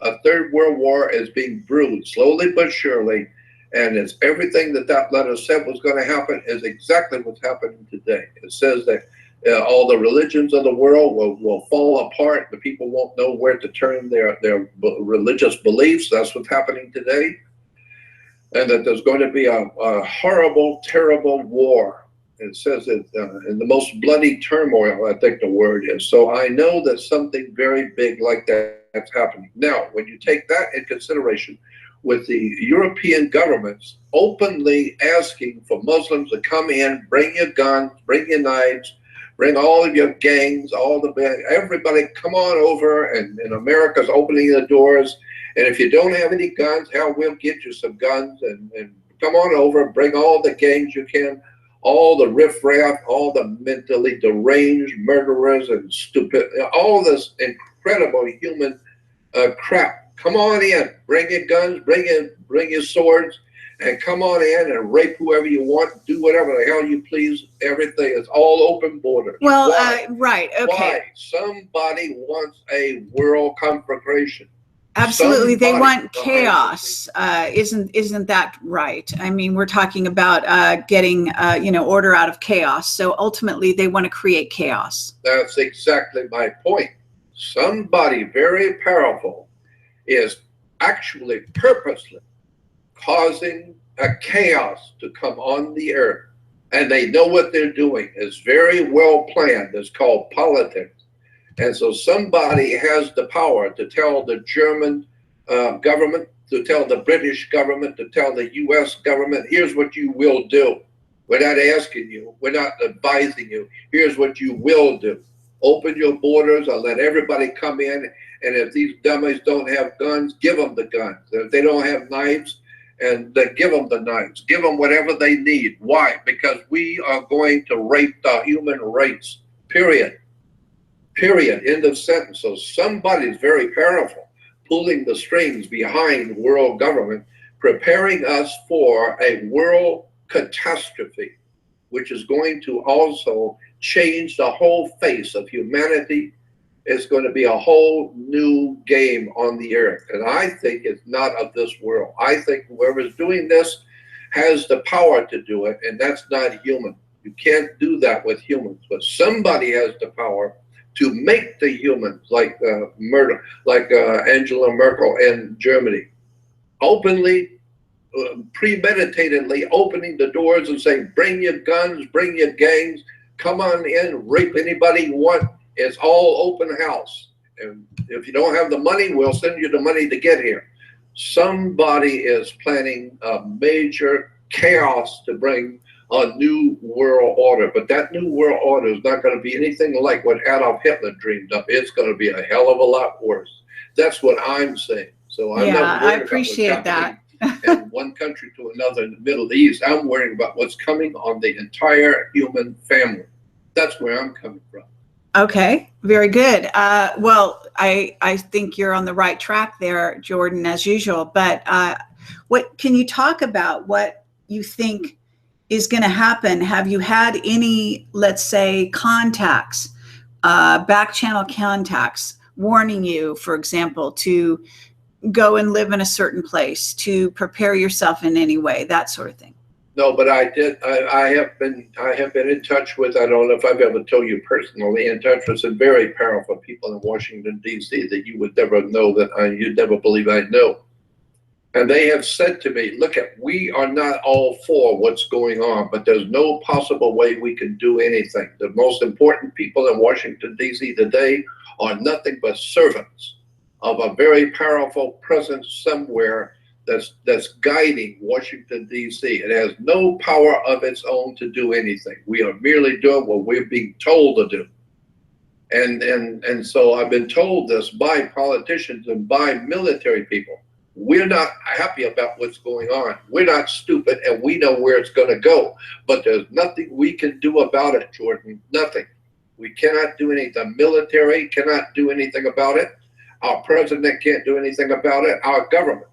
A third world war is being brewed slowly but surely, and it's everything that that letter said was going to happen is exactly what's happening today. It says that all the religions of the world will fall apart. The people won't know where to turn their religious beliefs. That's what's happening today. And that there's going to be a horrible, terrible war. It says it in the most bloody turmoil, I think the word is. So I know that something very big like that's happening. Now, when you take that in consideration, with the European governments openly asking for Muslims to come in, bring your guns, bring your knives, bring all of your gangs, everybody come on over, and America's opening the doors. And if you don't have any guns, hell, we'll get you some guns, and come on over, bring all the gangs you can, all the riffraff, all the mentally deranged murderers and stupid, all this incredible human crap. Come on in, bring your guns, bring your swords, and come on in and rape whoever you want, do whatever the hell you please. Everything is all open borders. Well, Why? right, okay. Why? Somebody wants a world conflagration. Absolutely, they want chaos. Isn't that right? I mean, we're talking about getting order out of chaos. So ultimately, they want to create chaos. That's exactly my point. Somebody very powerful is actually purposely causing a chaos to come on the earth, and they know what they're doing. It's very well planned. It's called politics. And so somebody has the power to tell the German government, to tell the British government, to tell the US government, here's what you will do. We're not asking you, we're not advising you, here's what you will do. Open your borders and let everybody come in, and if these dummies don't have guns, give them the guns. If they don't have knives, and then give them the knives. Give them whatever they need. Why? Because we are going to rape the human race, period. Period. End of sentence. So somebody's very powerful, pulling the strings behind world government, preparing us for a world catastrophe, which is going to also change the whole face of humanity. It's going to be a whole new game on the earth. And I think it's not of this world. I think whoever's doing this has the power to do it, and that's not human. You can't do that with humans, but somebody has the power to make the humans like Angela Merkel in Germany, openly, premeditatedly opening the doors and saying, bring your guns, bring your gangs, come on in, rape anybody you want. It's all open house. And if you don't have the money, we'll send you the money to get here. Somebody is planning a major chaos to bring a new world order, but that new world order is not going to be anything like what Adolf Hitler dreamed up. It's going to be a hell of a lot worse. That's what I'm saying. So I'm not worried I appreciate that. and one country to another in the Middle East. I'm worrying about what's coming on the entire human family. That's where I'm coming from. Okay, very good. Well, I think you're on the right track there, Jordan, as usual. But what can you talk about what you think is going to happen? Have you had any, let's say, contacts, back channel contacts, warning you, for example, to go and live in a certain place, to prepare yourself in any way, that sort of thing? No, but I did. I have been in touch with, I don't know if I've ever told you personally, in touch with some very powerful people in Washington, D.C. that you would never know, that you'd never believe I know. And they have said to me, look, we are not all for what's going on, but there's no possible way we can do anything. The most important people in Washington, D.C. today are nothing but servants of a very powerful presence somewhere that's guiding Washington, D.C. It has no power of its own to do anything. We are merely doing what we're being told to do. And so I've been told this by politicians and by military people. We're not happy about what's going on. We're not stupid, and we know where it's going to go. But there's nothing we can do about it, Jordan. Nothing. We cannot do anything. The military cannot do anything about it. Our president can't do anything about it. Our government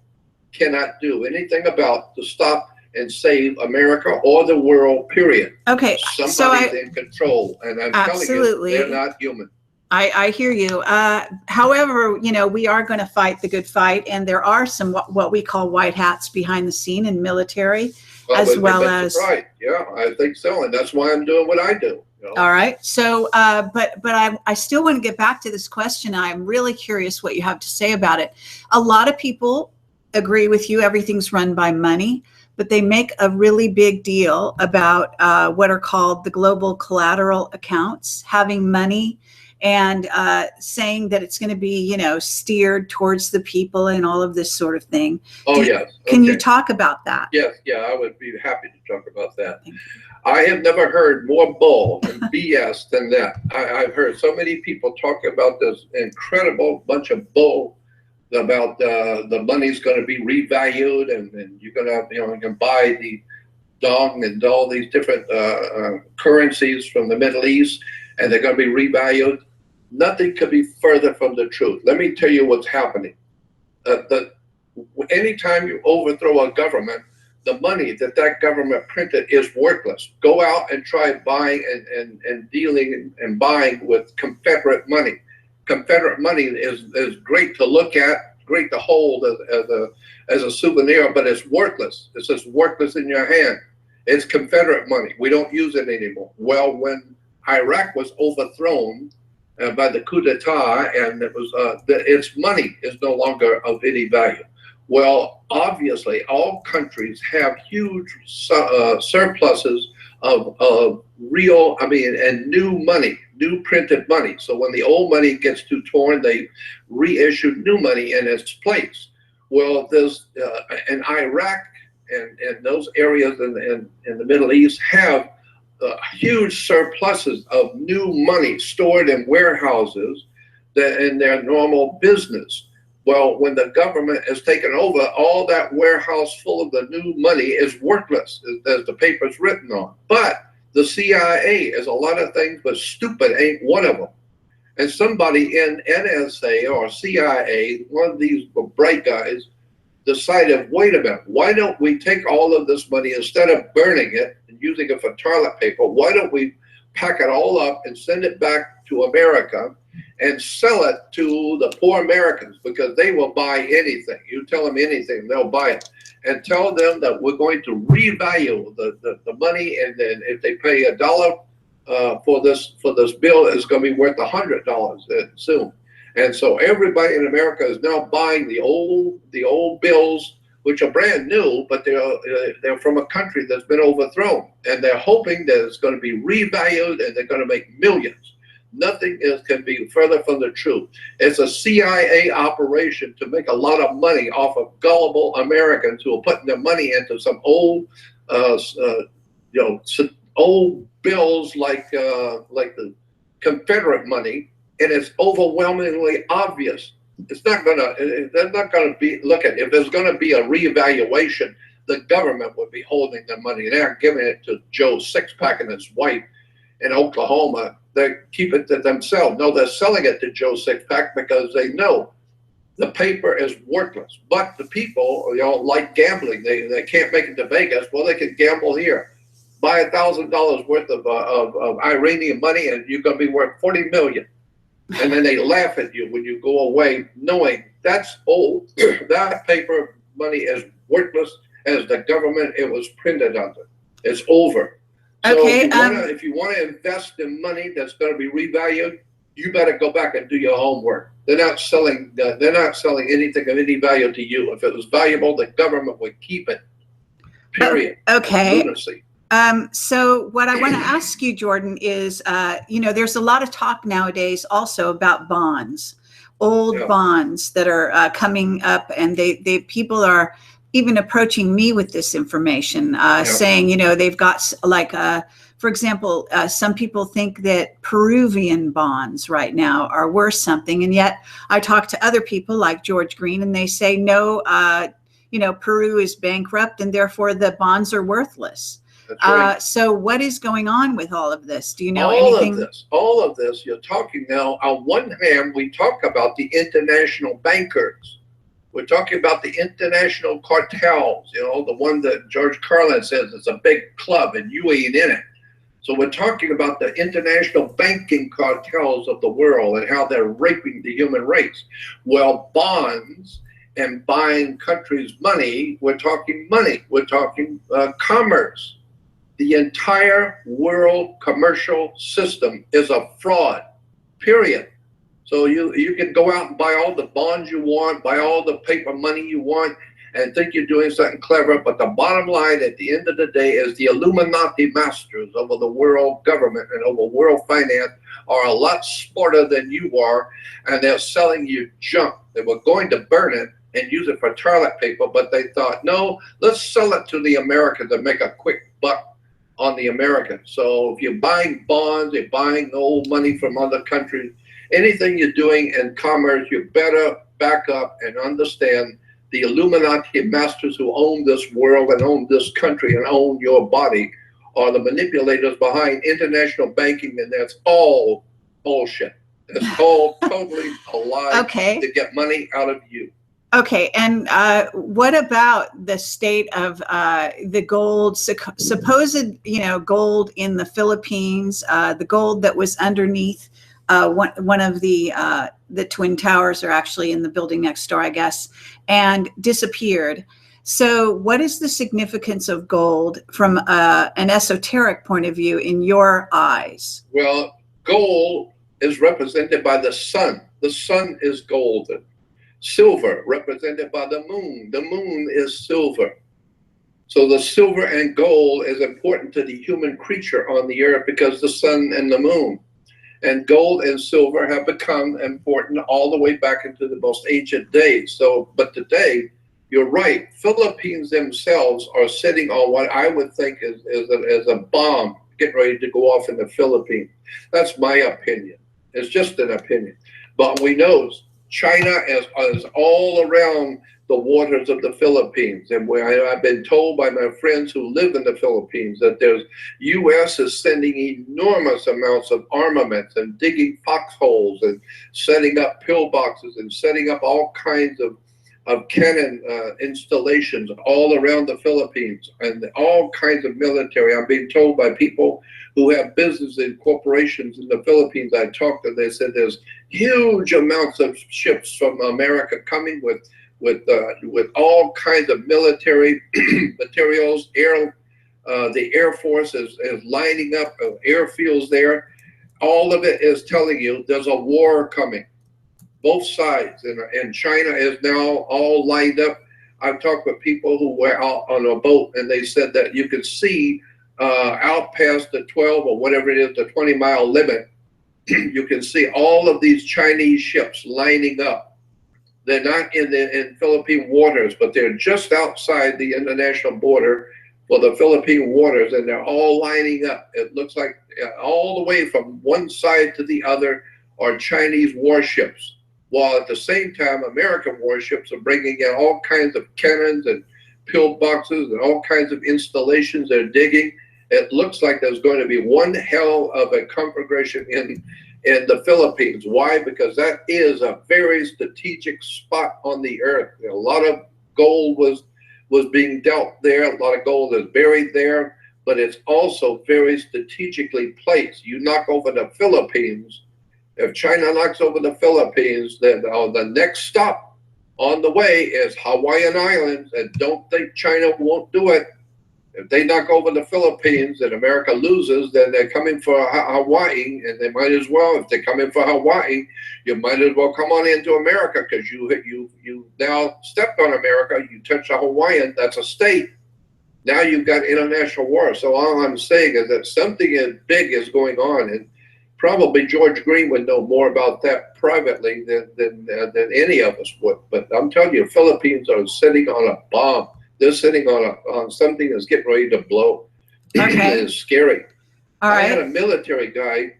cannot do anything about to stop and save America or the world, period. Okay. Somebody's in control, and I'm absolutely telling you, they're not human. I hear you. However, we are going to fight the good fight, and there are some what we call white hats behind the scene in military, as well as. Right. Yeah, I think so, and that's why I'm doing what I do. All right. So, but I still want to get back to this question. I'm really curious what you have to say about it. A lot of people agree with you. Everything's run by money, but they make a really big deal about what are called the global collateral accounts, having money and saying that it's going to be, steered towards the people and all of this sort of thing. Oh, yes. Okay. Can you talk about that? Yes. Yeah, I would be happy to talk about that. I have never heard more bull and BS than that. I've heard so many people talk about this incredible bunch of bull about the money's going to be revalued, and you're going to, you can buy the dong and all these different currencies from the Middle East, and they're going to be revalued. Nothing could be further from the truth. Let me tell you what's happening. Anytime you overthrow a government, the money that government printed is worthless. Go out and try buying and dealing and buying with Confederate money. Confederate money is great to look at, great to hold as a souvenir, but it's worthless. It's just worthless in your hand. It's Confederate money. We don't use it anymore. Well, when Iraq was overthrown by the coup d'etat, and its money is no longer of any value. Well, obviously, all countries have huge surpluses of real, and new money, new printed money. So when the old money gets too torn, they reissue new money in its place. Well, there's in Iraq and those areas in the Middle East have huge surpluses of new money stored in warehouses in their normal business. Well, when the government has taken over, all that warehouse full of the new money is worthless, as the paper's written on. But the CIA is a lot of things, but stupid ain't one of them. And somebody in NSA or CIA, one of these bright guys, decided, wait a minute, why don't we take all of this money, instead of burning it and using it for toilet paper, why don't we pack it all up and send it back to America and sell it to the poor Americans, because they will buy anything. You tell them anything, they'll buy it. And tell them that we're going to revalue the money, and then if they pay $1 for this bill, it's going to be worth $100 soon. And so everybody in America is now buying the old bills, which are brand new, but they're from a country that's been overthrown, and they're hoping that it's going to be revalued and they're going to make millions. Nothing can be further from the truth. It's a CIA operation to make a lot of money off of gullible Americans who are putting their money into some old, old bills like the Confederate money, and it's overwhelmingly obvious. They're not gonna be. Look at, if there's gonna be a reevaluation, the government would be holding the money. They're giving it to Joe Sixpack and his wife in Oklahoma. They keep it to themselves. No, they're selling it to Joe Sixpack because they know the paper is worthless. But the people, like gambling. They can't make it to Vegas. Well, they can gamble here. Buy $1,000 worth of Iranian money, and you're going to be worth $40 million. And then they laugh at you when you go away, knowing that's old. That paper money is worthless as the government it was printed under. It's over. So okay, if you want to invest in money that's going to be revalued, you better go back and do your homework. They're not selling anything of any value to you. If it was valuable, the government would keep it. Period. Okay. Lunacy. So what I want to ask you, Jordan, is, there's a lot of talk nowadays also about bonds, old bonds that are coming up, and people are even approaching me with this information, saying, they've got for example, some people think that Peruvian bonds right now are worth something. And yet I talk to other people like George Green, and they say, no, Peru is bankrupt and therefore the bonds are worthless. That's right. So what is going on with all of this? Do you know all anything? All of this, you're talking now, on one hand, we talk about the international bankers. We're talking about the international cartels, the one that George Carlin says is a big club and you ain't in it. So we're talking about the international banking cartels of the world and how they're raping the human race. Well, bonds and buying countries' money, we're talking money, we're talking commerce. The entire world commercial system is a fraud, period. So you can go out and buy all the bonds you want, buy all the paper money you want, and think you're doing something clever. But the bottom line at the end of the day is the Illuminati masters over the world government and over world finance are a lot smarter than you are, and they're selling you junk. They were going to burn it and use it for toilet paper, but they thought, no, let's sell it to the Americans and make a quick buck on the Americans. So if you're buying bonds, you're buying old money from other countries, anything you're doing in commerce, you better back up and understand the Illuminati masters who own this world and own this country and own your body are the manipulators behind international banking, and that's all bullshit. It's all totally a lie to get money out of you. Okay, and what about the state of the gold, supposed, gold in the Philippines, the gold that was underneath one of the Twin Towers, or actually in the building next door, I guess, and disappeared. So what is the significance of gold from an esoteric point of view in your eyes? Well, gold is represented by the sun. The sun is golden. Silver, represented by the moon. The moon is silver. So the silver and gold is important to the human creature on the earth because the sun and the moon. And gold and silver have become important all the way back into the most ancient days. So, but today, you're right, Philippines themselves are sitting on what I would think is a bomb getting ready to go off in the Philippines. That's my opinion. It's just an opinion. But we know China is all around the waters of the Philippines. And I've been told by my friends who live in the Philippines that U.S. is sending enormous amounts of armaments and digging foxholes and setting up pillboxes and setting up all kinds of cannon installations all around the Philippines and all kinds of military. I'm being told by people who have business and corporations in the Philippines. I talked to them, they said there's huge amounts of ships from America coming with all kinds of military materials. The Air Force is lining up airfields there. All of it is telling you there's a war coming. Both sides, and China is now all lined up. I've talked with people who were out on a boat, and they said that you could see out past the 12 or whatever it is, the 20-mile limit, you can see all of these Chinese ships lining up. They're not in Philippine waters, but they're just outside the international border for the Philippine waters, and they're all lining up. It looks like all the way from one side to the other are Chinese warships, while at the same time American warships are bringing in all kinds of cannons and pillboxes and all kinds of installations they're digging. It looks like there's going to be one hell of a conflagration in the Philippines. Why? Because that is a very strategic spot on the earth. A lot of gold was being dealt there. A lot of gold is buried there, but it's also very strategically placed. You knock over the Philippines, if China knocks over the Philippines, then the next stop on the way is Hawaiian Islands, and don't think China won't do it. If they knock over the Philippines and America loses, then they're coming for Hawaii, and they might as well. If they're coming for Hawaii, you might as well come on into America, because you now stepped on America. You touch a Hawaiian, that's a state. Now you've got international war. So all I'm saying is that something as big is going on, and probably George Green would know more about that privately than any of us would. But I'm telling you, Philippines are sitting on a bomb. They're sitting on something that's getting ready to blow. Okay. It is scary. All I had a right. military guy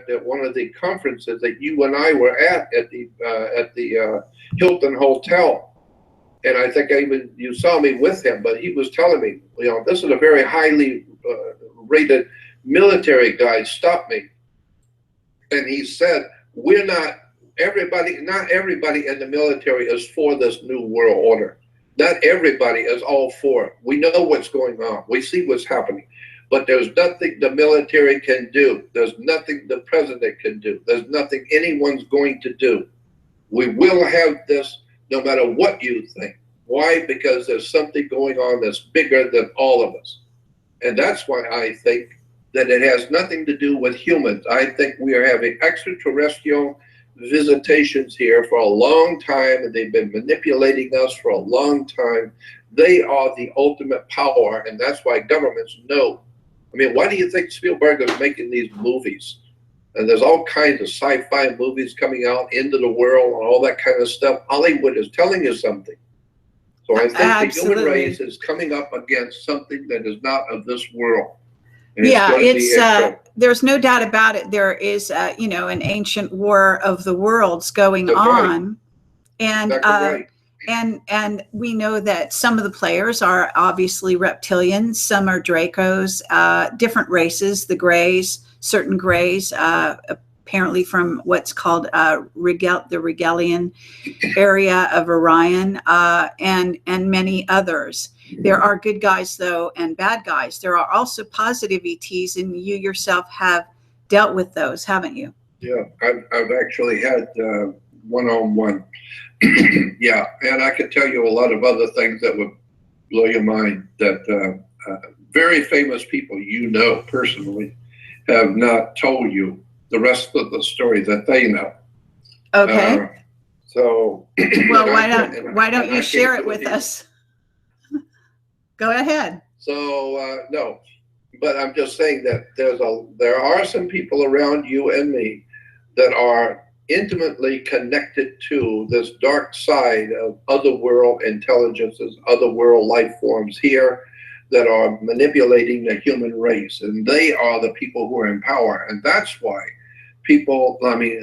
at one of the conferences that you and I were at the Hilton Hotel, and I think you saw me with him. But he was telling me, this is a very highly rated military guy. Stopped me, and he said, "We're not everybody. Not everybody in the military is for this new world order. Not everybody is all for it. We know what's going on. We see what's happening." But there's nothing the military can do. There's nothing the president can do. There's nothing anyone's going to do. We will have this no matter what you think. Why? Because there's something going on that's bigger than all of us. And that's why I think that it has nothing to do with humans. I think we are having extraterrestrial visitations here for a long time, and they've been manipulating us for a long time. They are the ultimate power, and that's why governments know. I mean, why do you think Spielberg is making these movies? And there's all kinds of sci-fi movies coming out into the world and all that kind of stuff. Hollywood is telling you something. So I think the human race is coming up against something that is not of this world. And there's no doubt about it. There is, an ancient war of the worlds going on. And exactly right. And we know that some of the players are obviously reptilians, some are Dracos, different races, the Greys, certain Greys, apparently from what's called the Regalian area of Orion, and many others. There are good guys, though, and bad guys. There are also positive ETs, and you yourself have dealt with those, haven't you? Yeah, I've actually had one-on-one. Yeah, and I could tell you a lot of other things that would blow your mind that very famous people personally have not told you the rest of the story that they know. Okay. So well, why don't you share it with us? Go ahead. So no, but I'm just saying that there are some people around you and me that are intimately connected to this dark side of otherworld intelligences, otherworld life forms here that are manipulating the human race. And they are the people who are in power. And that's why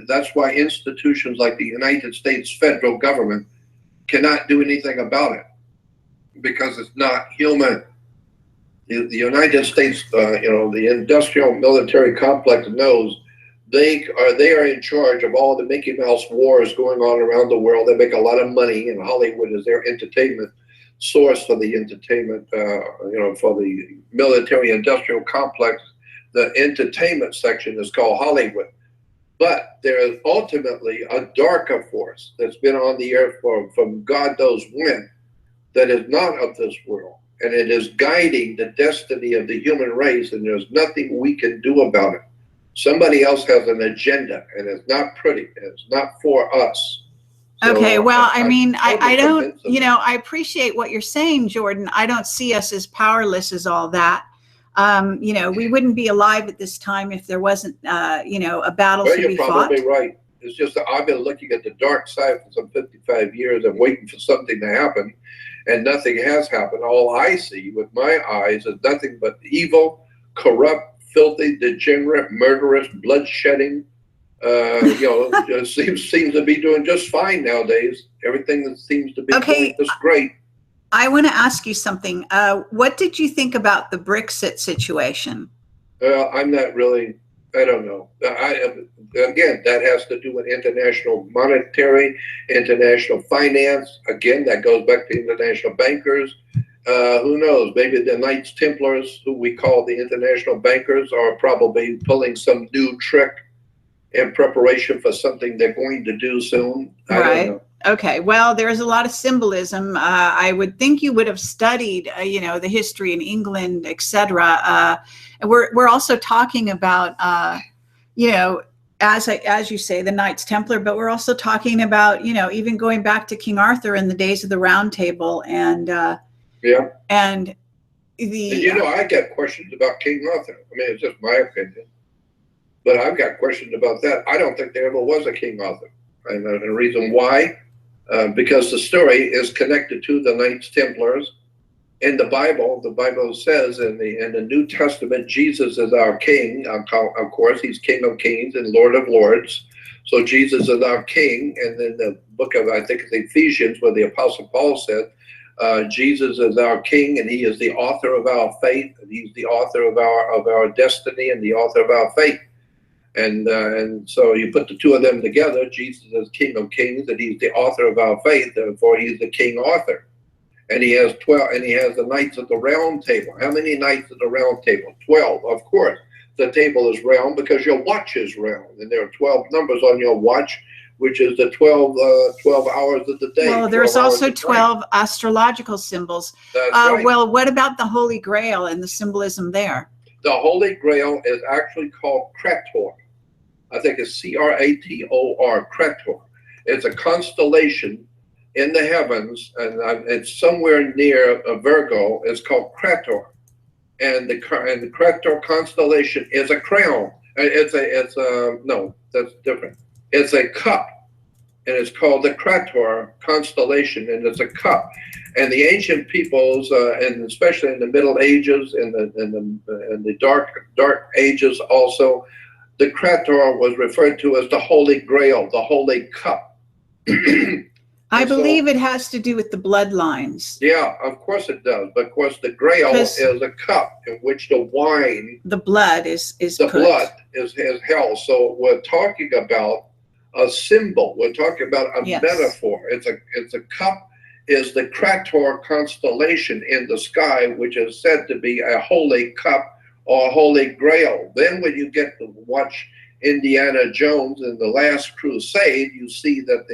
that's why institutions like the United States federal government cannot do anything about it, because it's not human. The United States, the industrial military complex knows they are in charge of all the Mickey Mouse wars going on around the world. They make a lot of money, and Hollywood is their entertainment source for the entertainment, for the military industrial complex. The entertainment section is called Hollywood. But there is ultimately a darker force that's been on the earth from God knows when, that is not of this world. And it is guiding the destiny of the human race, and there's nothing we can do about it. Somebody else has an agenda, and it's not pretty. It's not for us. So okay, well, I don't, I appreciate what you're saying, Jordan. I don't see us as powerless as all that. We wouldn't be alive at this time if there wasn't, a battle to be fought. You're probably right. It's just that I've been looking at the dark side for some 55 years and waiting for something to happen, and nothing has happened. All I see with my eyes is nothing but evil, corrupt, filthy, degenerate, murderous, bloodshedding. Seems to be doing just fine nowadays. Everything that seems to be going just great. I want to ask you something. What did you think about the Brexit situation? I'm not really. I don't know. Again, that has to do with international monetary, international finance. Again, that goes back to international bankers. Who knows? Maybe the Knights Templars, who we call the international bankers, are probably pulling some new trick in preparation for something they're going to do soon. I don't know. Okay. Well, there's a lot of symbolism. I would think you would have studied, the history in England, etc. And we're also talking about, as you say, the Knights Templar, but we're also talking about, even going back to King Arthur in the days of the Round Table, and yeah. And I get questions about King Arthur. I mean, it's just my opinion, but I've got questions about that. I don't think there ever was a King Arthur, and the reason why, because the story is connected to the Knights Templars, in the Bible says in the New Testament, Jesus is our King. Of course, he's King of Kings and Lord of Lords. So Jesus is our King. And then the book of, I think it's Ephesians, where the Apostle Paul said, Jesus is our King, and he is the author of our faith, and he's the author of our destiny and the author of our faith. And so you put the two of them together. Jesus is King of Kings, and he's the author of our faith. Therefore, he's the King author. And he has 12, and he has the knights of the round table. How many knights at the round table? 12, of course. The table is round because your watch is round, and there are 12 numbers on your watch, which is the 12 hours of the day. Well, there's also 12 astrological symbols. That's right. Well, what about the Holy Grail and the symbolism there? The Holy Grail is actually called Krator. I think it's Krator, Krator. It's a constellation in the heavens, and it's somewhere near Virgo. It's called Krator, and the Krator constellation is a crown. No, that's different. It's a cup, and it's called the Krator constellation, and it's a cup. And the ancient peoples, and especially in the Middle Ages and the Dark Ages, also, the Krator was referred to as the Holy Grail, the Holy Cup. I believe it has to do with the bloodlines. Yeah, of course it does. But of course, the Grail is a cup in which the wine, the blood is blood is held. So we're talking about a symbol. We're talking about a metaphor. It's a cup. Is the Krator constellation in the sky, which is said to be a holy cup or Holy Grail. Then when you get to watch Indiana Jones in The Last Crusade, you see that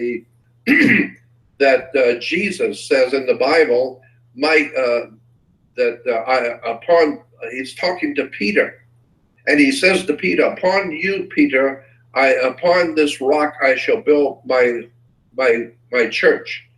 Jesus says in the Bible, he's talking to Peter, and he says to Peter, upon you, Peter, upon this rock I shall build my church,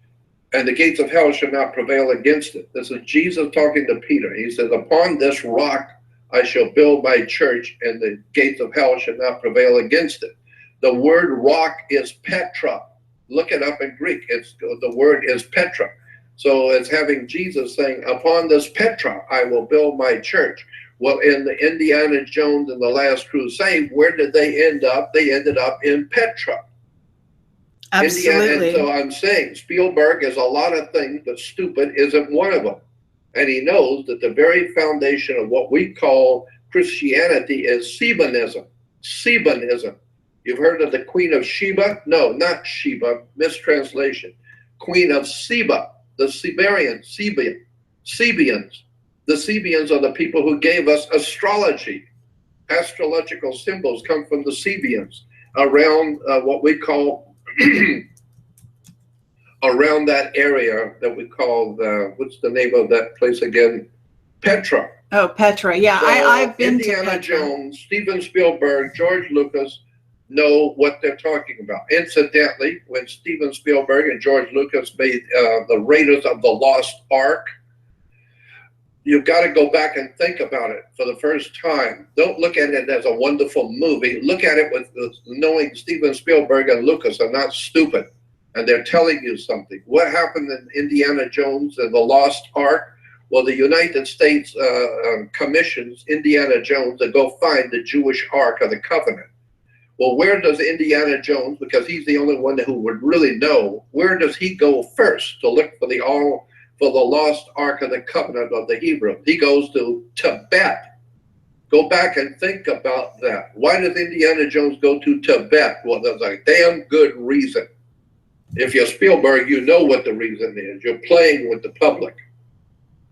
and the gates of hell shall not prevail against it. This is Jesus talking to Peter. He says, upon this rock I shall build my church, and the gates of hell shall not prevail against it. The word rock is Petra. Look it up in Greek. The word is Petra. So it's having Jesus saying, upon this Petra I will build my church. Well, in the Indiana Jones and The Last Crusade, where did they end up? They ended up in Petra. Absolutely. And so I'm saying Spielberg is a lot of things, but stupid isn't one of them. And he knows that the very foundation of what we call Christianity is Sabanism. Sabanism. You've heard of the Queen of Sheba? No, not Sheba, mistranslation. Queen of Seba, the Sebians. The Sebians are the people who gave us astrology. Astrological symbols come from the Sebians around what we call around that area that we call what's the name of that place again? Petra. Oh, Petra. Yeah, So I've been to Indiana Petra. Jones, Steven Spielberg, George Lucas know what they're talking about. Incidentally, when Steven Spielberg and George Lucas made the Raiders of the Lost Ark, you've got to go back and think about it for the first time. Don't look at it as a wonderful movie. Look at it with knowing Steven Spielberg and Lucas are not stupid, and they're telling you something. What happened in Indiana Jones and the Lost Ark? Well, the United States commissions Indiana Jones to go find the Jewish Ark of the Covenant. Well, where does Indiana Jones, because he's the only one who would really know, where does he go first to look for the lost Ark of the Covenant of the Hebrew? He goes to Tibet. Go back and think about that. Why does Indiana Jones go to Tibet? Well, there's a damn good reason. If you're Spielberg, you know what the reason is. You're playing with the public.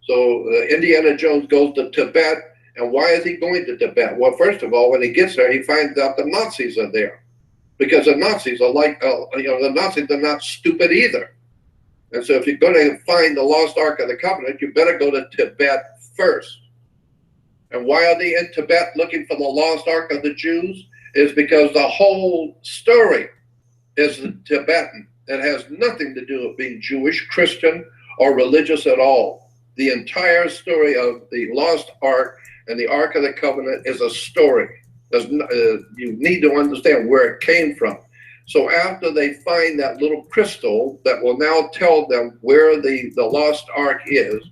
So Indiana Jones goes to Tibet. And why is he going to Tibet? Well, first of all, when he gets there, he finds out the Nazis are there. Because the Nazis are like, the Nazis are not stupid either. And so if you're going to find the lost Ark of the Covenant, you better go to Tibet first. And why are they in Tibet looking for the lost Ark of the Jews? Is because the whole story is Tibetan. It has nothing to do with being Jewish, Christian, or religious at all. The entire story of the lost Ark and the Ark of the Covenant is a story. You need to understand where it came from. So after they find that little crystal that will now tell them where the lost Ark is,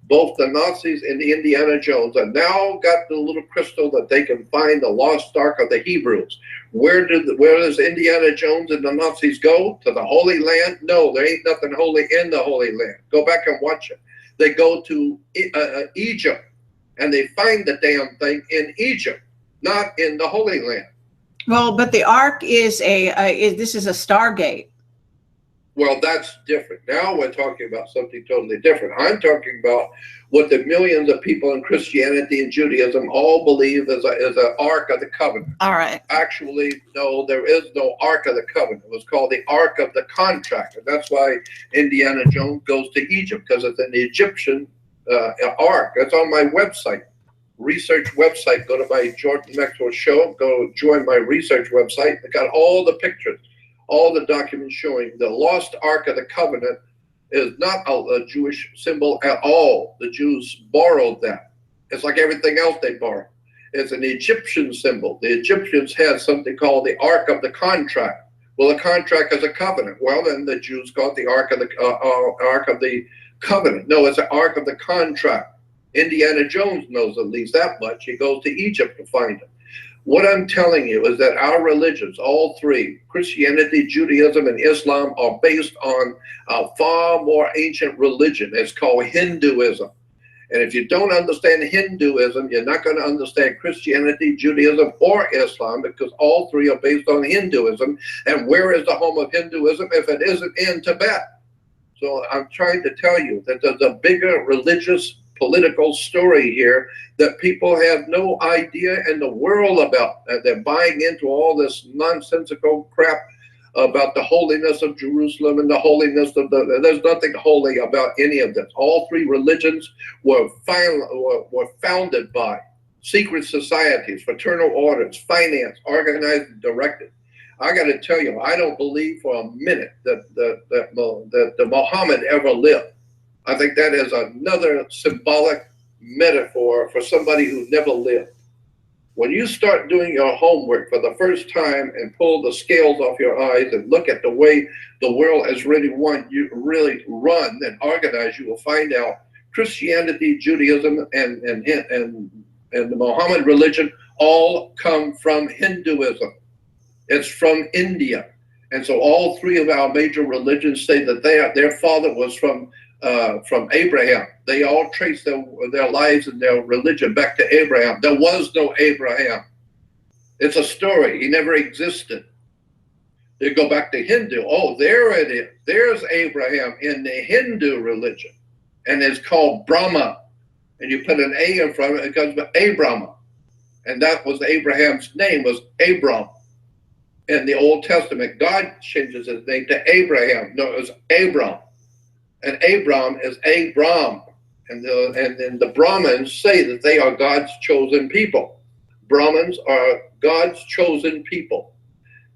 both the Nazis and the Indiana Jones have now got the little crystal that they can find the lost ark of the Hebrews. Where does Indiana Jones and the Nazis go? To the Holy Land? No, there ain't nothing holy in the Holy Land. Go back and watch it. They go to Egypt, and they find the damn thing in Egypt, not in the Holy Land. Well, but the ark is this is a Stargate. Well, that's different. Now we're talking about something totally different. I'm talking about what the millions of people in Christianity and Judaism all believe is an Ark of the Covenant. All right. Actually, no, there is no Ark of the Covenant. It was called the Ark of the Contract. And that's why Indiana Jones goes to Egypt, because it's an Egyptian Ark. That's on my website, research website. Go to my Jordan Maxwell show. Go join my research website. I got all the pictures, all the documents showing the lost Ark of the Covenant is not a Jewish symbol at all. The Jews borrowed that. It's like everything else they borrowed. It's an Egyptian symbol. The Egyptians had something called the Ark of the Contract. Well, the contract is a covenant. Well, then the Jews call it the Ark of the Covenant. No, it's an Ark of the Contract. Indiana Jones knows at least that much. He goes to Egypt to find it. What I'm telling you is that our religions, all three, Christianity, Judaism, and Islam, are based on a far more ancient religion. It's called Hinduism. And if you don't understand Hinduism, you're not going to understand Christianity, Judaism, or Islam, because all three are based on Hinduism. And where is the home of Hinduism if it isn't in Tibet? So I'm trying to tell you that there's a bigger religious political story here that people have no idea in the world about. They're buying into all this nonsensical crap about the holiness of Jerusalem and the holiness of there's nothing holy about any of this. All three religions were founded by secret societies, fraternal orders, finance, organized and directed. I got to tell you, I don't believe for a minute that Muhammad ever lived. I think that is another symbolic metaphor for somebody who never lived. When you start doing your homework for the first time and pull the scales off your eyes and look at the way the world has really run and organized, you will find out Christianity, Judaism, and the Mohammed religion all come from Hinduism. It's from India. And so all three of our major religions say that their father was from Abraham. They all trace their lives and their religion back to Abraham. There was no Abraham. It's a story. He never existed. They go back to Hindu. Oh, there it is. There's Abraham in the Hindu religion. And it's called Brahma. And you put an A in front of it, it comes with Abram. And that was Abraham's name, was Abram. In the Old Testament, God changes his name to Abraham. No, it was Abram. And Abram is Abram. And then the Brahmins say that they are God's chosen people. Brahmins are God's chosen people.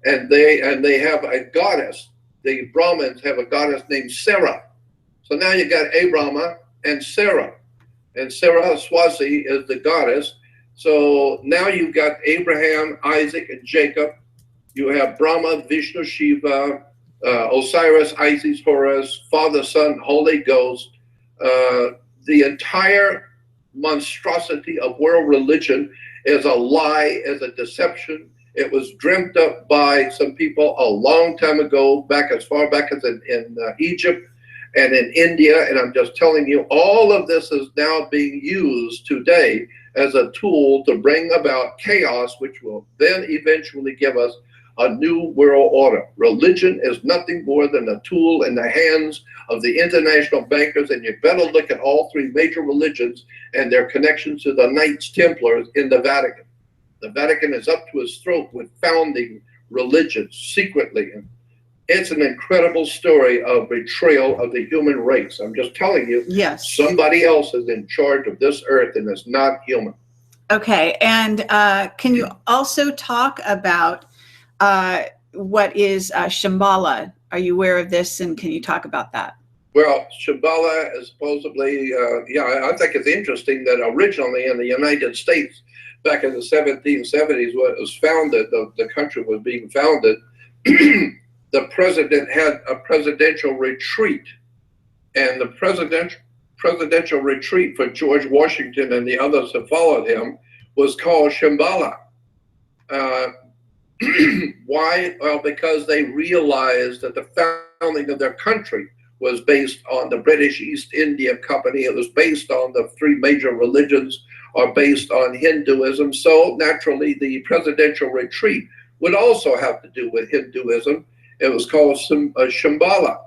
And they have a goddess. The Brahmins have a goddess named Sarah. So now you got Abraham and Sarah. And Sarah Swasi is the goddess. So now you've got Abraham, Isaac, and Jacob. You have Brahma, Vishnu, Shiva, Osiris, Isis, Horus, Father, Son, Holy Ghost. The entire monstrosity of world religion is a lie, is a deception. It was dreamt up by some people a long time ago, back as far back as in Egypt and in India. And I'm just telling you, all of this is now being used today as a tool to bring about chaos, which will then eventually give us a new world order. Religion is nothing more than a tool in the hands of the international bankers, and you better look at all three major religions and their connections to the Knights Templars in the Vatican. The Vatican is up to its throat with founding religions secretly. And it's an incredible story of betrayal of the human race. I'm just telling you, yes, somebody else is in charge of this earth and it's not human. Okay, and can you also talk about what is Shambhala? Are you aware of this, and can you talk about that? Well, Shambhala is supposedly, I think it's interesting that originally in the United States, back in the 1770s, when it was founded, the country was being founded, the president had a presidential retreat, and the presidential retreat for George Washington and the others that followed him was called Shambhala. Why? Well, because they realized that the founding of their country was based on the British East India Company. It was based on the three major religions, are based on Hinduism. So naturally, the presidential retreat would also have to do with Hinduism. It was called Shambhala.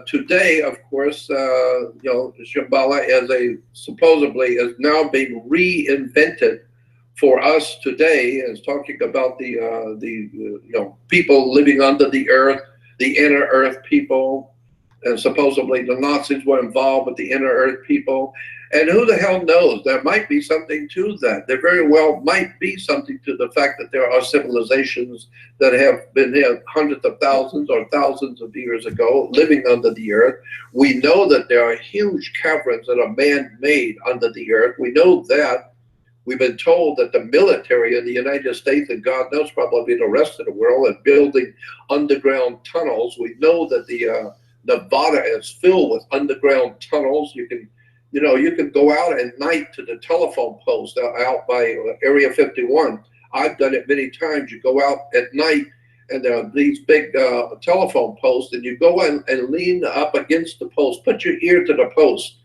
Today, of course, Shambhala supposedly is now being reinvented for us today, is talking about the people living under the earth, the inner earth people, and supposedly the Nazis were involved with the inner earth people. And who the hell knows? There might be something to that. There very well might be something to the fact that there are civilizations that have been here hundreds of thousands or thousands of years ago, living under the earth. We know that there are huge caverns that are man-made under the earth. We know that. We've been told that the military in the United States, and God knows probably the rest of the world, are building underground tunnels. We know that the Nevada is filled with underground tunnels. You can go out at night to the telephone post out by Area 51. I've done it many times. You go out at night, and there are these big telephone posts, and you go in and lean up against the post, put your ear to the post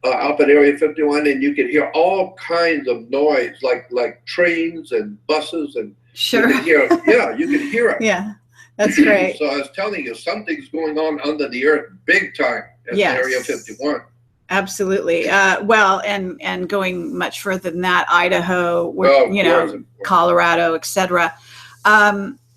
up at Area 51, and you can hear all kinds of noise, like trains and buses, and Sure. you can hear, you can hear it. Yeah, that's great. So I was telling you, something's going on under the earth big time at Yes. Area 51. Absolutely. Well, and going much further than that, Idaho, Colorado, etc.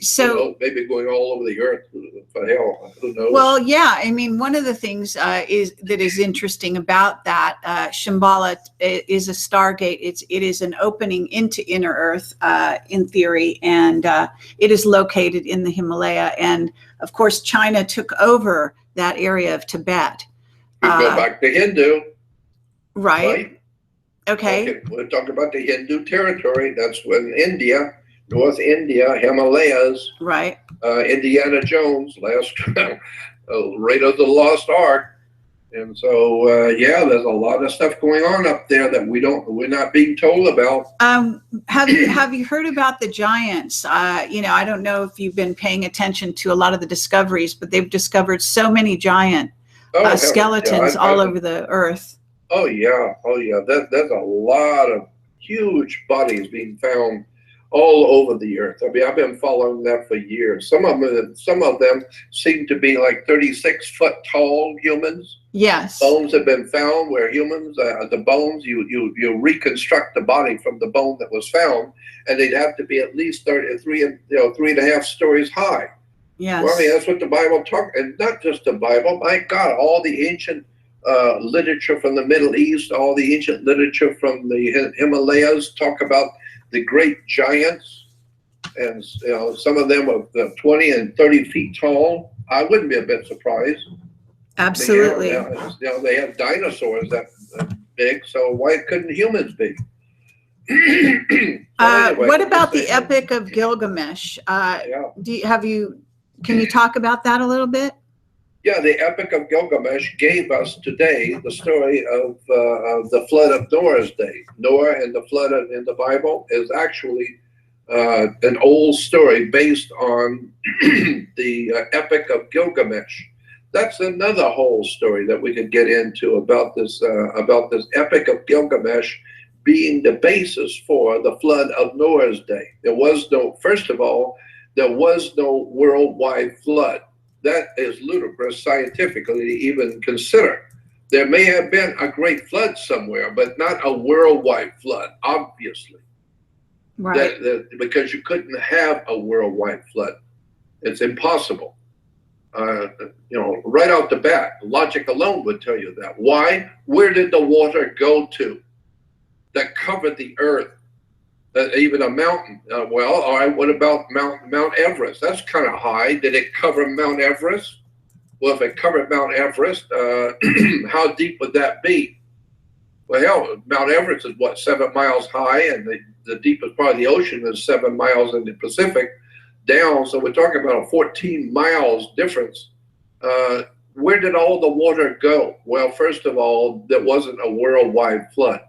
So maybe going all over the earth. For hell, who knows? Well, yeah. I mean, one of the things is interesting about that Shambhala is a stargate. It is an opening into inner Earth, in theory, and it is located in the Himalaya. And of course, China took over that area of Tibet. We go back to Hindu. Right. Okay. We're talking about the Hindu territory. That's when India, North India, Himalayas. Right. Indiana Jones, last Raiders of the Lost Ark. And so, there's a lot of stuff going on up there that we're not being told about. Have you heard about the giants? I don't know if you've been paying attention to a lot of the discoveries, but they've discovered so many giant skeletons all over the earth. Oh yeah. There's a lot of huge bodies being found all over the earth. I mean, I've been following that for years. Some of them seem to be like 36-foot tall humans. Yes. Bones have been found where humans, the bones, you reconstruct the body from the bone that was found, and they'd have to be at least 3.5 stories high. Yes. Well, I mean, that's what the Bible talks, and not just the Bible. My God, all the ancient literature from the Middle East, all the ancient literature from the Himalayas talk about the great giants, and some of them are 20 and 30 feet tall. I wouldn't be a bit surprised. Absolutely. They have dinosaurs that big, so why couldn't humans be? What about the Epic of Gilgamesh? Can you talk about that a little bit? Yeah, the Epic of Gilgamesh gave us today the story of the flood of Noah's day. Noah and the flood in the Bible is actually an old story based on the Epic of Gilgamesh. That's another whole story that we could get into about this Epic of Gilgamesh being the basis for the flood of Noah's day. First of all, there was no worldwide flood. That is ludicrous scientifically to even consider. There may have been a great flood somewhere, but not a worldwide flood, obviously. Right. Because you couldn't have a worldwide flood. It's impossible. Right off the bat, logic alone would tell you that. Why? Where did the water go to that covered the earth? Even a mountain. All right, what about Mount Everest? That's kind of high. Did it cover Mount Everest? Well, if it covered Mount Everest, how deep would that be? Well, hell, Mount Everest is 7 miles high, and the deepest part of the ocean is 7 miles in the Pacific down. So we're talking about a 14 miles difference. where did all the water go? Well, first of all, there wasn't a worldwide flood.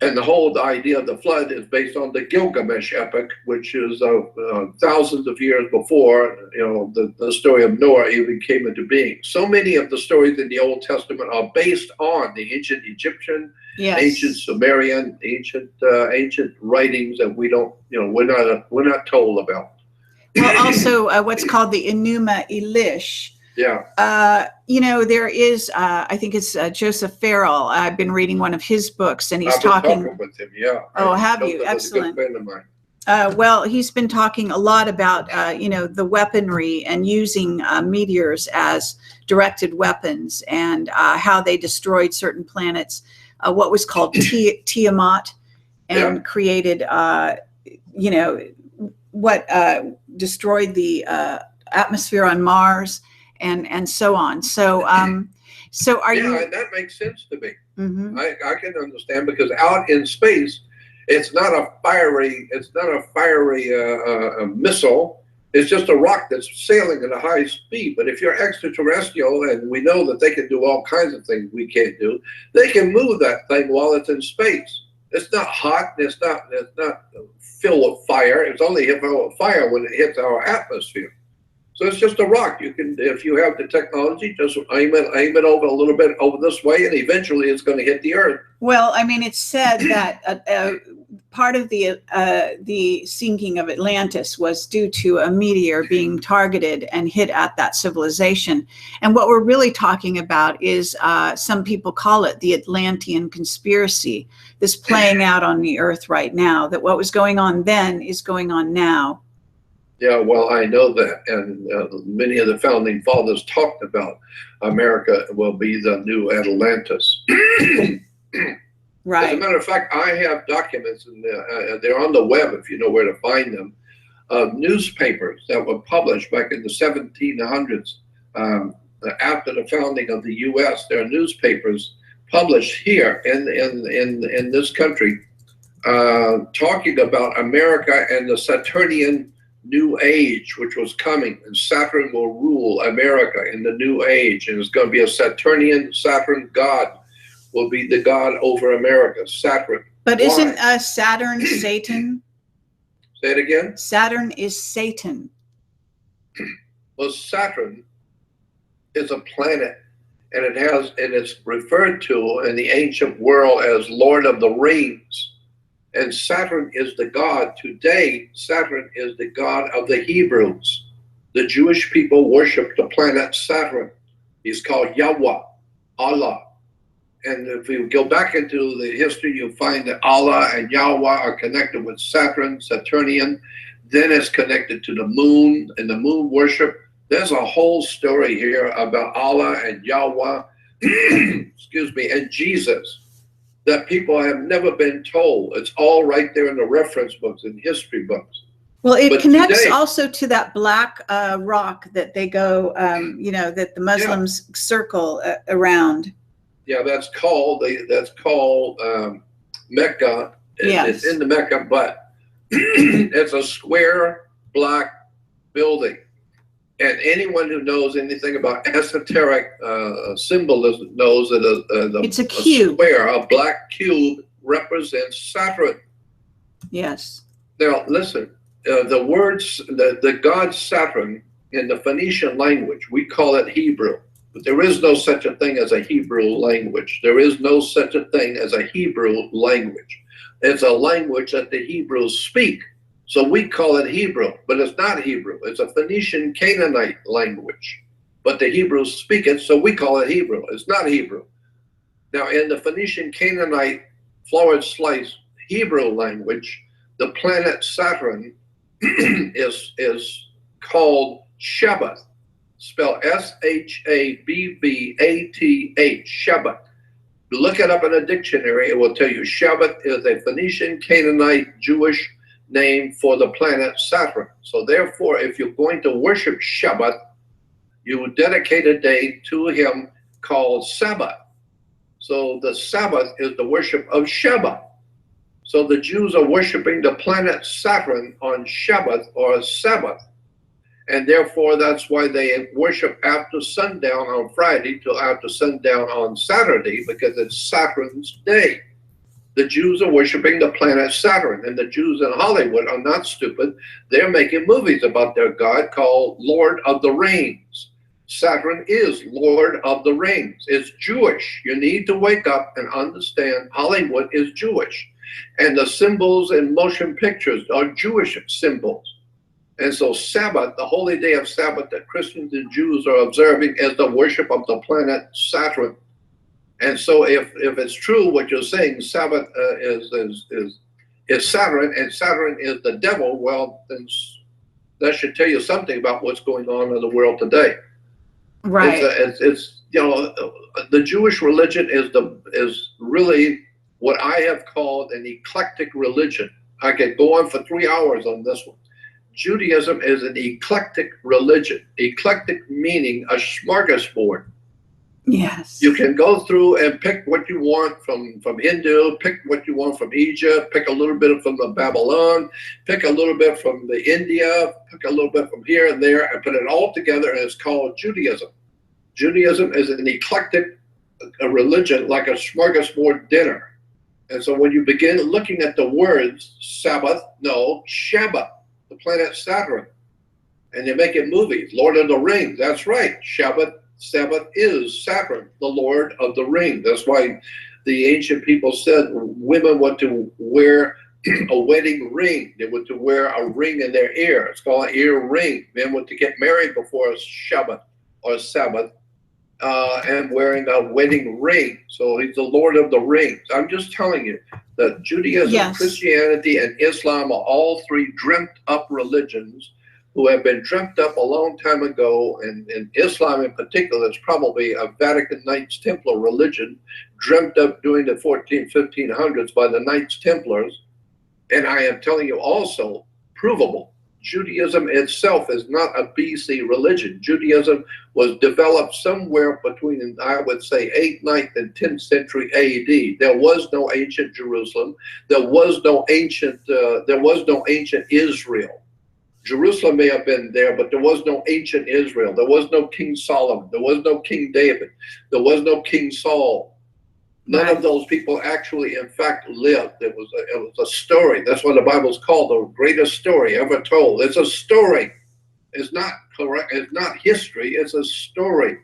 And the whole idea of the flood is based on the Gilgamesh epic, which is thousands of years before, the story of Noah even came into being. So many of the stories in the Old Testament are based on the ancient Egyptian, Yes. ancient Sumerian, ancient writings that we don't, we're not told about. Well, also what's called the Enuma Elish. Yeah. There is, I think it's Joseph Farrell. I've been reading one of his books, and he's I've been talking with him. Yeah. Oh, have you? Excellent. A good friend of mine. Well, he's been talking a lot about, the weaponry and using meteors as directed weapons, and how they destroyed certain planets, what was called Tiamat, and created, what destroyed the atmosphere on Mars, and so on. So, so are you? And that makes sense to me. Mm-hmm. I can understand, because out in space, it's not a fiery missile. It's just a rock that's sailing at a high speed. But if you're extraterrestrial, and we know that they can do all kinds of things we can't do, they can move that thing while it's in space. It's not hot. It's not filled with fire. It's only filled with fire when it hits our atmosphere. So it's just a rock. You can, if you have the technology, just aim it over a little bit over this way, and eventually it's going to hit the Earth. Well, I mean, it's said that part of the sinking of Atlantis was due to a meteor being targeted and hit at that civilization. And what we're really talking about is, some people call it the Atlantean conspiracy, this playing out on the Earth right now, that what was going on then is going on now. Yeah, well, I know that, and many of the founding fathers talked about America will be the new Atlantis. Right. As a matter of fact, I have documents, and they're on the web if you know where to find them, of newspapers that were published back in the 1700s. After the founding of the U.S., there are newspapers published here in this country talking about America and the Saturnian New Age, which was coming, and Saturn will rule America in the New Age, and it's going to be a Saturn god will be the god over America, Saturn. But isn't Saturn Satan? Say it again? Saturn is Satan. Well, Saturn is a planet, and it's referred to in the ancient world as Lord of the Rings. And Saturn is the god. Today, Saturn is the god of the Hebrews. The Jewish people worship the planet Saturn. He's called Yahweh, Allah. And if you go back into the history, you'll find that Allah and Yahweh are connected with Saturn, Saturnian. Then it's connected to the moon and the moon worship. There's a whole story here about Allah and Yahweh, excuse me, and Jesus, that people have never been told. It's all right there in the reference books and history books. Well, it connects also to that black rock that they go, that the Muslims circle around. Yeah, that's called Mecca. It's in the Mecca, but it's a square black building. And anyone who knows anything about esoteric symbolism knows that it's a cube. A black cube represents Saturn. Yes. Now, listen, the words, the god Saturn in the Phoenician language, we call it Hebrew. But there is no such a thing as a Hebrew language. There is no such a thing as a Hebrew language. It's a language that the Hebrews speak. So we call it Hebrew, but it's not Hebrew. It's a Phoenician Canaanite language. But the Hebrews speak it, so we call it Hebrew. It's not Hebrew. Now, in the Phoenician Canaanite florid slice Hebrew language, the planet Saturn is called Shabbat, spelled Shabbath, Shabbat. You look it up in a dictionary, it will tell you Shabbat is a Phoenician Canaanite Jewish name for the planet Saturn. So therefore, if you're going to worship Shabbat, you dedicate a day to him called Sabbath. So the Sabbath is the worship of Shabbat. So the Jews are worshiping the planet Saturn on Shabbat or Sabbath. And therefore, that's why they worship after sundown on Friday till after sundown on Saturday, because it's Saturn's day. The Jews are worshiping the planet Saturn, and the Jews in Hollywood are not stupid. They're making movies about their god called Lord of the Rings. Saturn is Lord of the Rings. It's Jewish. You need to wake up and understand Hollywood is Jewish. And the symbols in motion pictures are Jewish symbols. And so Sabbath, the holy day of Sabbath that Christians and Jews are observing, is the worship of the planet Saturn. And so if it's true what you're saying, Sabbath is Saturn, and Saturn is the devil, well, then that should tell you something about what's going on in the world today. Right. It's you know, the Jewish religion is really what I have called an eclectic religion. I could go on for 3 hours on this one. Judaism is an eclectic religion. Eclectic meaning a smorgasbord. Yes. You can go through and pick what you want from Hindu, pick what you want from Egypt, pick a little bit from the Babylon, pick a little bit from the India, pick a little bit from here and there, and put it all together, and it's called Judaism. Judaism is an eclectic religion, like a smorgasbord dinner. And so when you begin looking at the words Sabbath, no, Shabbat, the planet Saturn, and you're making movies, Lord of the Rings, that's right, Sabbath is Saturn, the Lord of the Ring. That's why the ancient people said women were to wear a wedding ring. They were to wear a ring in their ear. It's called an ear ring. Men were to get married before Shabbat or Sabbath and wearing a wedding ring. So he's the Lord of the Rings. I'm just telling you that Judaism, yes, Christianity, and Islam are all three dreamt up religions who have been dreamt up a long time ago, and Islam in particular is probably a Vatican Knights Templar religion, dreamt up during the 1500s by the Knights Templars. And I am telling you also, provable, Judaism itself is not a BC religion. Judaism was developed somewhere between, I would say, 8th, 9th, and 10th century AD. There was no ancient Jerusalem. There was no ancient Israel. Jerusalem may have been there, but there was no ancient Israel. There was no King Solomon. There was no King David. There was no King Saul. None of those people actually, in fact, lived. It was a story. That's what the Bible's called, the greatest story ever told. It's a story. It's not correct. It's not history. It's a story.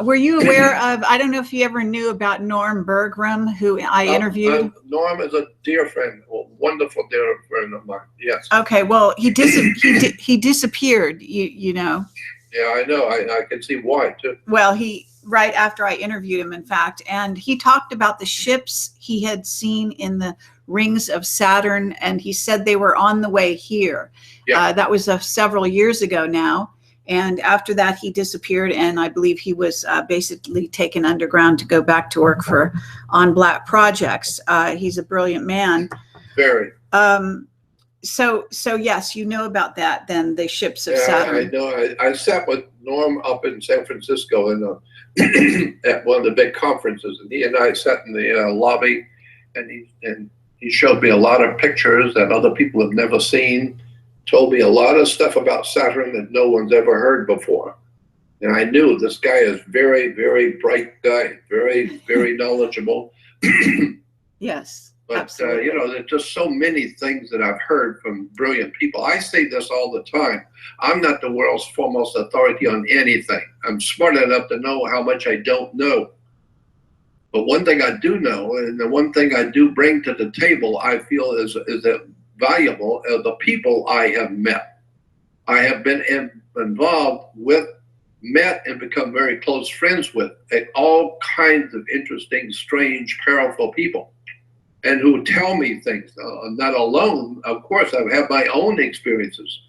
Were you aware of, I don't know if you ever knew about Norm Bergram, who I interviewed? Norm is a dear friend, a wonderful dear friend of mine, yes. Okay, well, he disappeared, you know. Yeah, I know. I can see why, too. Well, right after I interviewed him, in fact, and he talked about the ships he had seen in the rings of Saturn, and he said they were on the way here. Yeah. That was several years ago now. And after that, he disappeared, and I believe he was basically taken underground to go back to work on black projects. He's a brilliant man. Very. So yes, you know about that. Then the ships of Saturn. I know. I sat with Norm up in San Francisco at one of the big conferences, and he and I sat in the lobby, and he showed me a lot of pictures that other people have never seen. Told me a lot of stuff about Saturn that no one's ever heard before. And I knew this guy is very, very bright guy, very, very knowledgeable. Yes, but, absolutely. You know, there's just so many things that I've heard from brilliant people. I say this all the time. I'm not the world's foremost authority on anything. I'm smart enough to know how much I don't know. But one thing I do know, and the one thing I do bring to the table, I feel is that valuable are the people I have met. I have been involved with, met, and become very close friends with all kinds of interesting, strange, powerful people, and who tell me things. Not alone, of course, I've had my own experiences,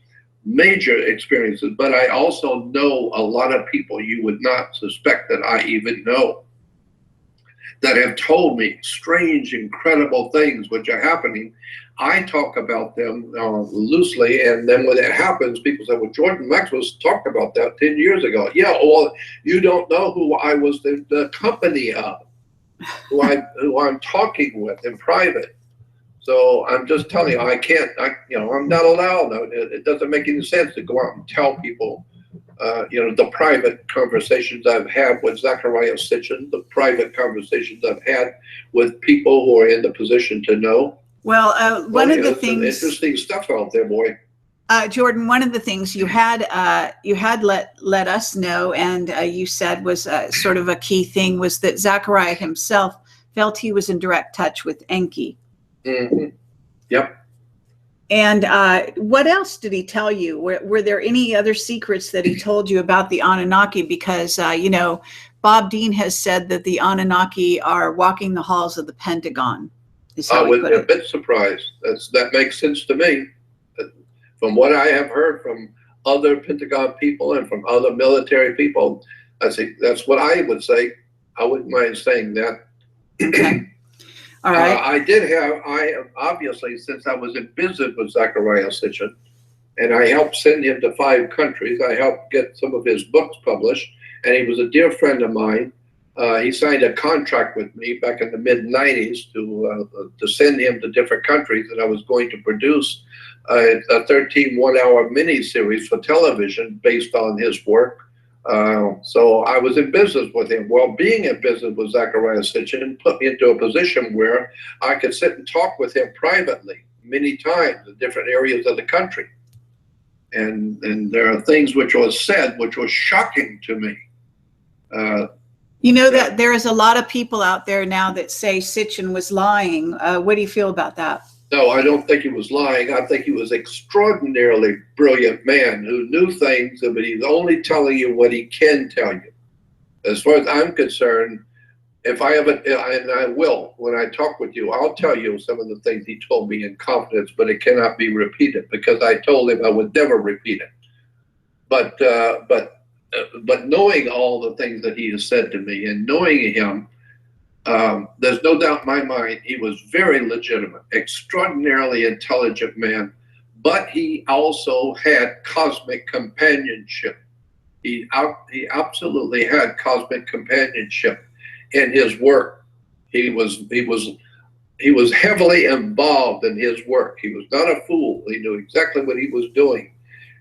major experiences, but I also know a lot of people you would not suspect that I even know, that have told me strange, incredible things which are happening. I talk about them loosely, and then when it happens, people say, well, Jordan Maxwell talked about that 10 years ago. Yeah, well, you don't know who I was the company of, who I'm talking with in private. So I'm just telling you, I can't. I'm not allowed. It doesn't make any sense to go out and tell people. The private conversations I've had with Zachariah Sitchin, the private conversations I've had with people who are in the position to know. Well, one of the things, interesting stuff out there, boy. Jordan, one of the things you had let us know, and you said was sort of a key thing, was that Zachariah himself felt he was in direct touch with Enki. Mm-hmm. Yep. And what else did he tell you? Were there any other secrets that he told you about the Anunnaki? Because, Bob Dean has said that the Anunnaki are walking the halls of the Pentagon. I was a bit surprised. That makes sense to me. From what I have heard from other Pentagon people and from other military people, I think that's what I would say. I wouldn't mind saying that. Okay. All right. I obviously, since I was in business with Zachariah Sitchin, and I helped send him to 5 countries, I helped get some of his books published, and he was a dear friend of mine. He signed a contract with me back in the mid-'90s to send him to different countries, and I was going to produce a 13 one-hour mini-series for television based on his work. So I was in business with him. Well, being in business with Zachariah Sitchin put me into a position where I could sit and talk with him privately many times in different areas of the country. And there are things which was said which was shocking to me. That there is a lot of people out there now that say Sitchin was lying. What do you feel about that? No, I don't think he was lying. I think he was an extraordinarily brilliant man who knew things, but he's only telling you what he can tell you. As far as I'm concerned, if I ever, and I will, when I talk with you, I'll tell you some of the things he told me in confidence, but it cannot be repeated because I told him I would never repeat it. But knowing all the things that he has said to me and knowing him, there's no doubt in my mind he was very legitimate, extraordinarily intelligent man, but he also had cosmic companionship. He absolutely had cosmic companionship in his work. He was heavily involved in his work. He was not a fool. He knew exactly what he was doing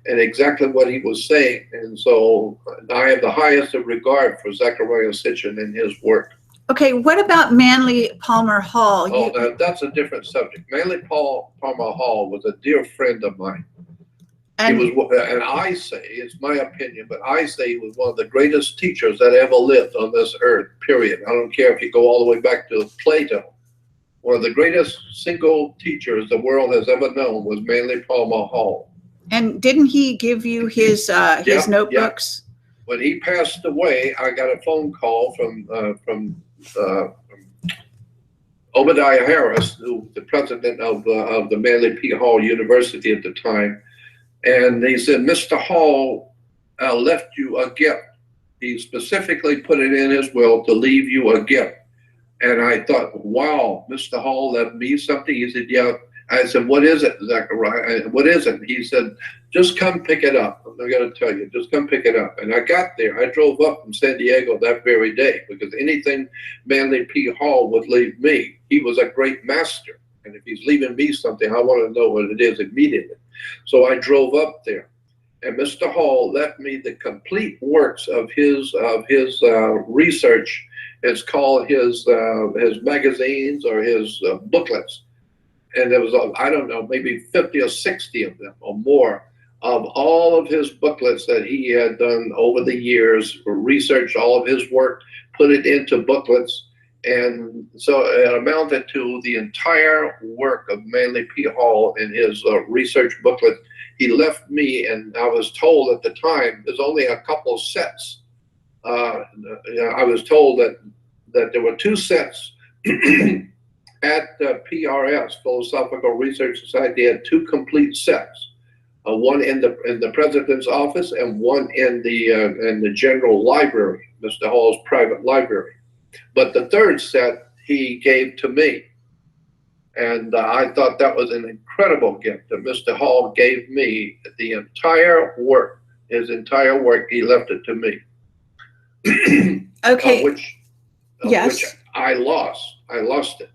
and exactly what he was saying. And so I have the highest of regard for Zachariah Sitchin and his work. Okay, what about Manly Palmer Hall? That's a different subject. Manly Palmer Hall was a dear friend of mine. And I say, it's my opinion, but I say he was one of the greatest teachers that ever lived on this earth, period. I don't care if you go all the way back to Plato. One of the greatest single teachers the world has ever known was Manly Palmer Hall. And didn't he give you his notebooks? Yeah. When he passed away, I got a phone call from Obadiah Harris, who was the president of the Manly P. Hall University at the time. And he said, Mr. Hall left you a gift. He specifically put it in his will to leave you a gift. And I thought, wow, Mr. Hall left me something. He said, yeah. I said, what is it, Zachariah? What is it? He said, just come pick it up. I got to tell you, just come pick it up. And I got there. I drove up from San Diego that very day because anything Manly P. Hall would leave me, he was a great master. And if he's leaving me something, I want to know what it is immediately. So I drove up there. And Mr. Hall left me the complete works of his research. It's called his magazines or his booklets. And there was, I don't know, maybe 50 or 60 of them or more of all of his booklets that he had done over the years, researched all of his work, put it into booklets. And so it amounted to the entire work of Manly P. Hall in his research booklet. He left me, and I was told at the time, there's only a couple sets. I was told that there were 2 sets at PRS, Philosophical Research Society. They had 2 complete sets, one in the president's office and one in the general library, Mr. Hall's private library. But the 3rd set he gave to me, and I thought that was an incredible gift that Mr. Hall gave me. The entire work, his entire work, he left it to me. Okay. Which I lost. I lost it.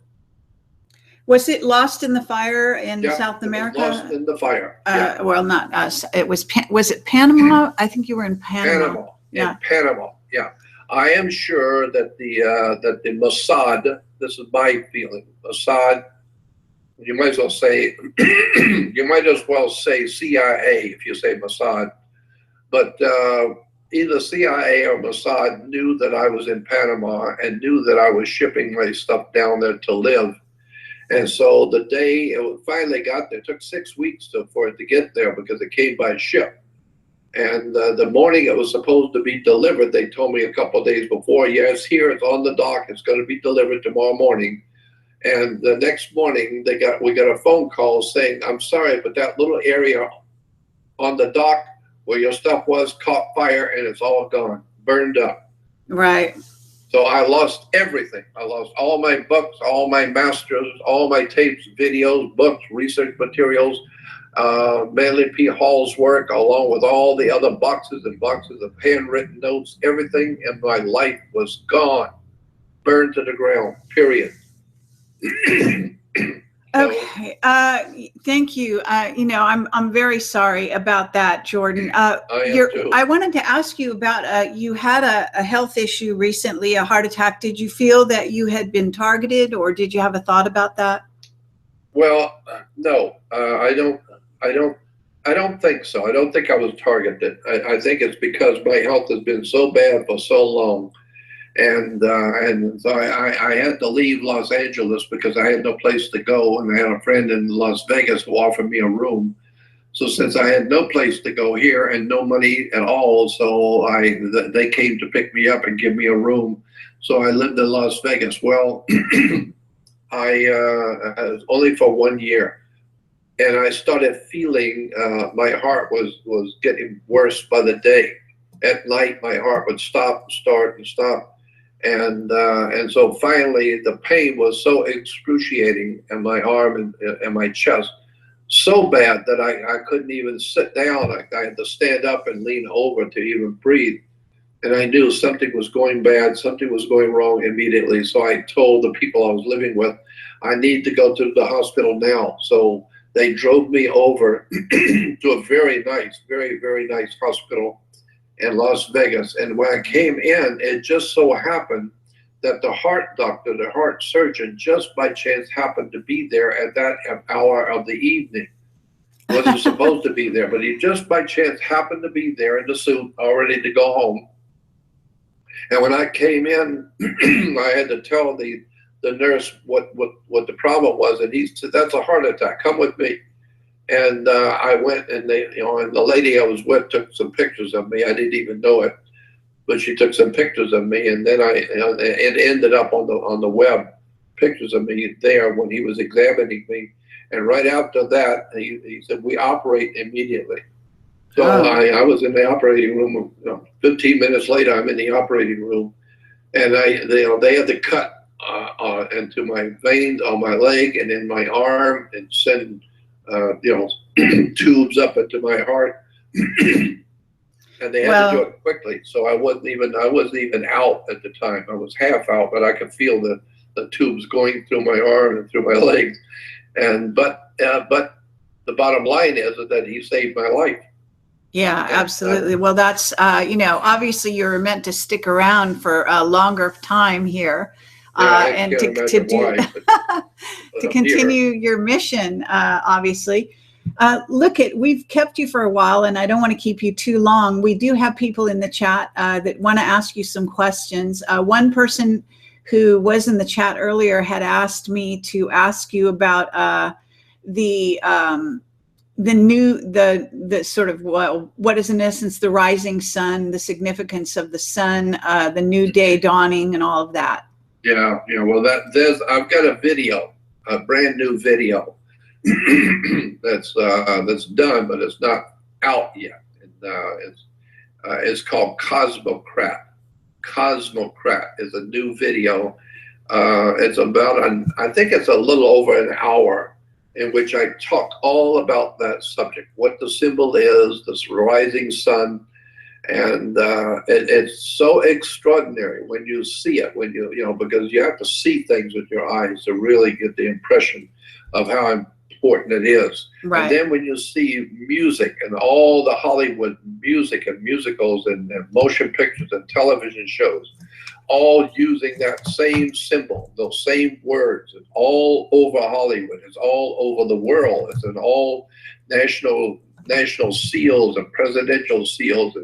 Was it lost in the fire in Yeah, South it was America? lost in the fire. Yeah. Well, not us. It was it Panama? I think you were in Panama. Panama. Yeah. In Panama. Yeah. I am sure that the Mossad, this is my feeling, Mossad, you might as well say you might as well say CIA if you say Mossad. But either CIA or Mossad knew that I was in Panama and knew that I was shipping my stuff down there to live. And so the day it finally got there, it took 6 weeks for it to get there because it came by ship. And the morning it was supposed to be delivered, they told me a couple of days before, yes, here, it's on the dock, it's going to be delivered tomorrow morning. And the next morning, we got a phone call saying, I'm sorry, but that little area on the dock where your stuff was caught fire and it's all gone, burned up. Right. So I lost everything. I lost all my books, all my masters, all my tapes, videos, books, research materials, Manly P. Hall's work, along with all the other boxes and boxes of handwritten notes. Everything in my life was gone, burned to the ground, period. Okay. Thank you. I'm very sorry about that, Jordan. I wanted to ask you about, you had a health issue recently, a heart attack. Did you feel that you had been targeted, or did you have a thought about that? Well, no, I don't think so. I don't think I was targeted. I think it's because my health has been so bad for so long. And so I had to leave Los Angeles because I had no place to go, and I had a friend in Las Vegas who offered me a room. So since I had no place to go here and no money at all, so they came to pick me up and give me a room. So I lived in Las Vegas. Well, I only for 1 year, and I started feeling my heart was getting worse by the day. At night, my heart would stop, start, and stop. And so finally the pain was so excruciating in my arm and my chest, so bad that I couldn't even sit down. I had to stand up and lean over to even breathe. And I knew something was going bad, something was going wrong immediately. So I told the people I was living with, I need to go to the hospital now. So they drove me over to a very nice, very, very nice hospital in Las Vegas. And when I came in, it just so happened that the heart doctor, the heart surgeon, just by chance happened to be there at that hour of the evening. Wasn't supposed to be there, but he just by chance happened to be there in the suit, all ready to go home. And when I came in, I had to tell the nurse what the problem was, and he said, "That's a heart attack. Come with me." And I went, and and the lady I was with took some pictures of me. I didn't even know it, but she took some pictures of me, and then it ended up on the web, pictures of me there when he was examining me. And right after that, he said, "We operate immediately." So I was in the operating room. 15 minutes later, I'm in the operating room, and they had to cut into my veins on my leg and in my arm and send tubes up into my heart, and they had to do it quickly. So I wasn't even out at the time. I was half out, but I could feel the tubes going through my arm and through my legs. And but the bottom line is that he saved my life. Yeah, absolutely. Well, that's obviously you're meant to stick around for a longer time here. And to continue your mission, obviously. We've kept you for a while, and I don't want to keep you too long. We do have people in the chat that want to ask you some questions. One person who was in the chat earlier had asked me to ask you about the sort of, what is in essence the rising sun, the significance of the sun, the new day dawning, and all of that. Yeah. Well, I've got a video, a brand new video that's done, but it's not out yet. And it's called Cosmocrat. Cosmocrat is a new video. It's about I think it's a little over an hour, in which I talk all about that subject, what the symbol is, this rising sun, And it's so extraordinary when you see it, when because you have to see things with your eyes to really get the impression of how important it is. Right. And then when you see music and all the Hollywood music and musicals and motion pictures and television shows, all using that same symbol, those same words, it's all over Hollywood, it's all over the world, it's in all national seals and presidential seals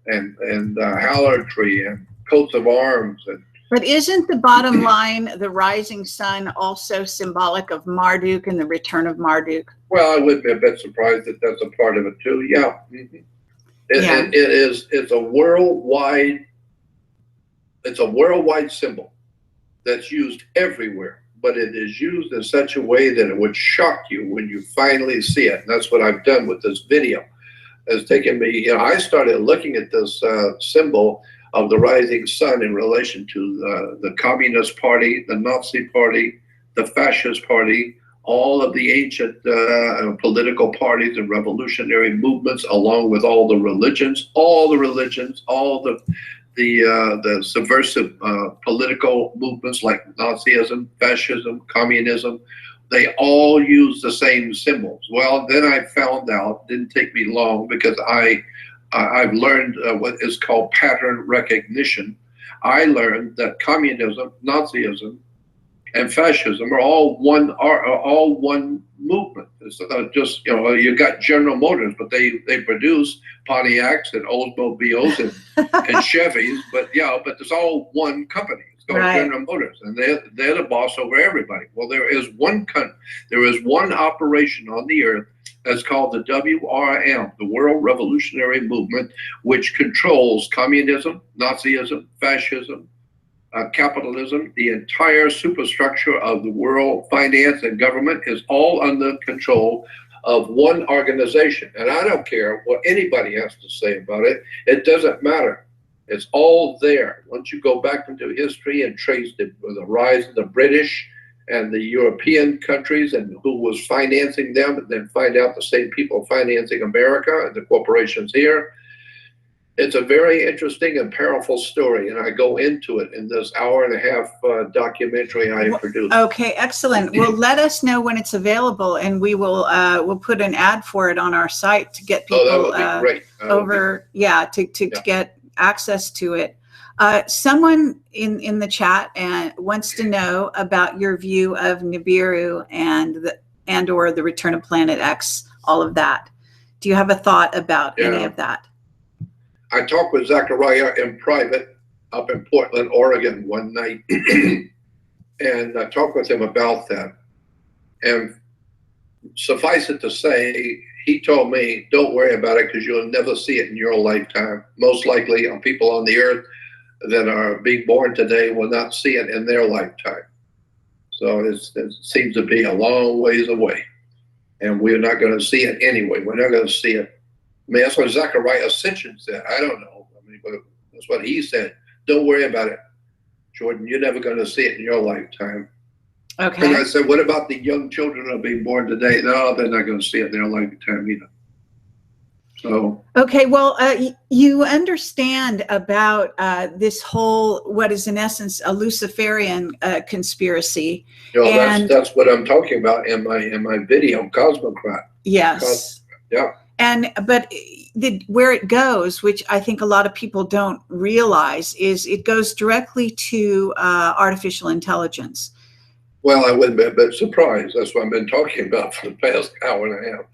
and hallertry and coats of arms. But isn't the bottom line, the rising sun, also symbolic of Marduk and the return of Marduk? Well, I would be a bit surprised that that's a part of it too. Yeah. Mm-hmm. It's a worldwide symbol that's used everywhere, but it is used in such a way that it would shock you when you finally see it. And that's what I've done with this video. It's taken me, I started looking at this symbol of the rising sun in relation to the Communist Party, the Nazi Party, the Fascist Party, all of the ancient political parties and revolutionary movements, along with all the religions, all the subversive political movements like Nazism, fascism, communism. They all use the same symbols. Well, then I found out, didn't take me long, because I've learned what is called pattern recognition. I learned that communism, Nazism, and fascism are all one movement. It's just you got General Motors, but they produce Pontiacs and Oldsmobiles and Chevys, but it's all one company. It's called General Motors, and they're the boss over everybody. Well, there is one operation on the earth that's called the WRM, the World Revolutionary Movement, which controls communism, Nazism, fascism, capitalism. The entire superstructure of the world finance and government is all under control of one organization. And I don't care what anybody has to say about it. It doesn't matter. It's all there. Once you go back into history and trace the rise of the British and the European countries and who was financing them, and then find out the same people financing America and the corporations here. It's a very interesting and powerful story, and I go into it in this hour-and-a-half documentary I produced. Okay, excellent. Well, let us know when it's available, and we will we'll put an ad for it on our site to get people that would be great. To get access to it. Someone in the chat wants to know about your view of Nibiru and or the return of Planet X, all of that. Do you have a thought about any of that? I talked with Zachariah in private up in Portland, Oregon one night, and I talked with him about that. And suffice it to say, he told me, don't worry about it because you'll never see it in your lifetime. Most likely people on the earth that are being born today will not see it in their lifetime. So it seems to be a long ways away. And we're not going to see it anyway. We're not going to see it. I mean, that's what Zachariah Sitchin said. I don't know. I mean, but that's what he said. Don't worry about it, Jordan. You're never going to see it in your lifetime. Okay. And I said, what about the young children that are being born today? No, they're not going to see it in their lifetime either. So. Okay. Well, you understand about this whole, what is in essence a Luciferian conspiracy. That's what I'm talking about in my video, Cosmocrat. Yes. Yeah. But where it goes, which I think a lot of people don't realize, is it goes directly to artificial intelligence. Well, I wouldn't be a bit surprised. That's what I've been talking about for the past hour and a half.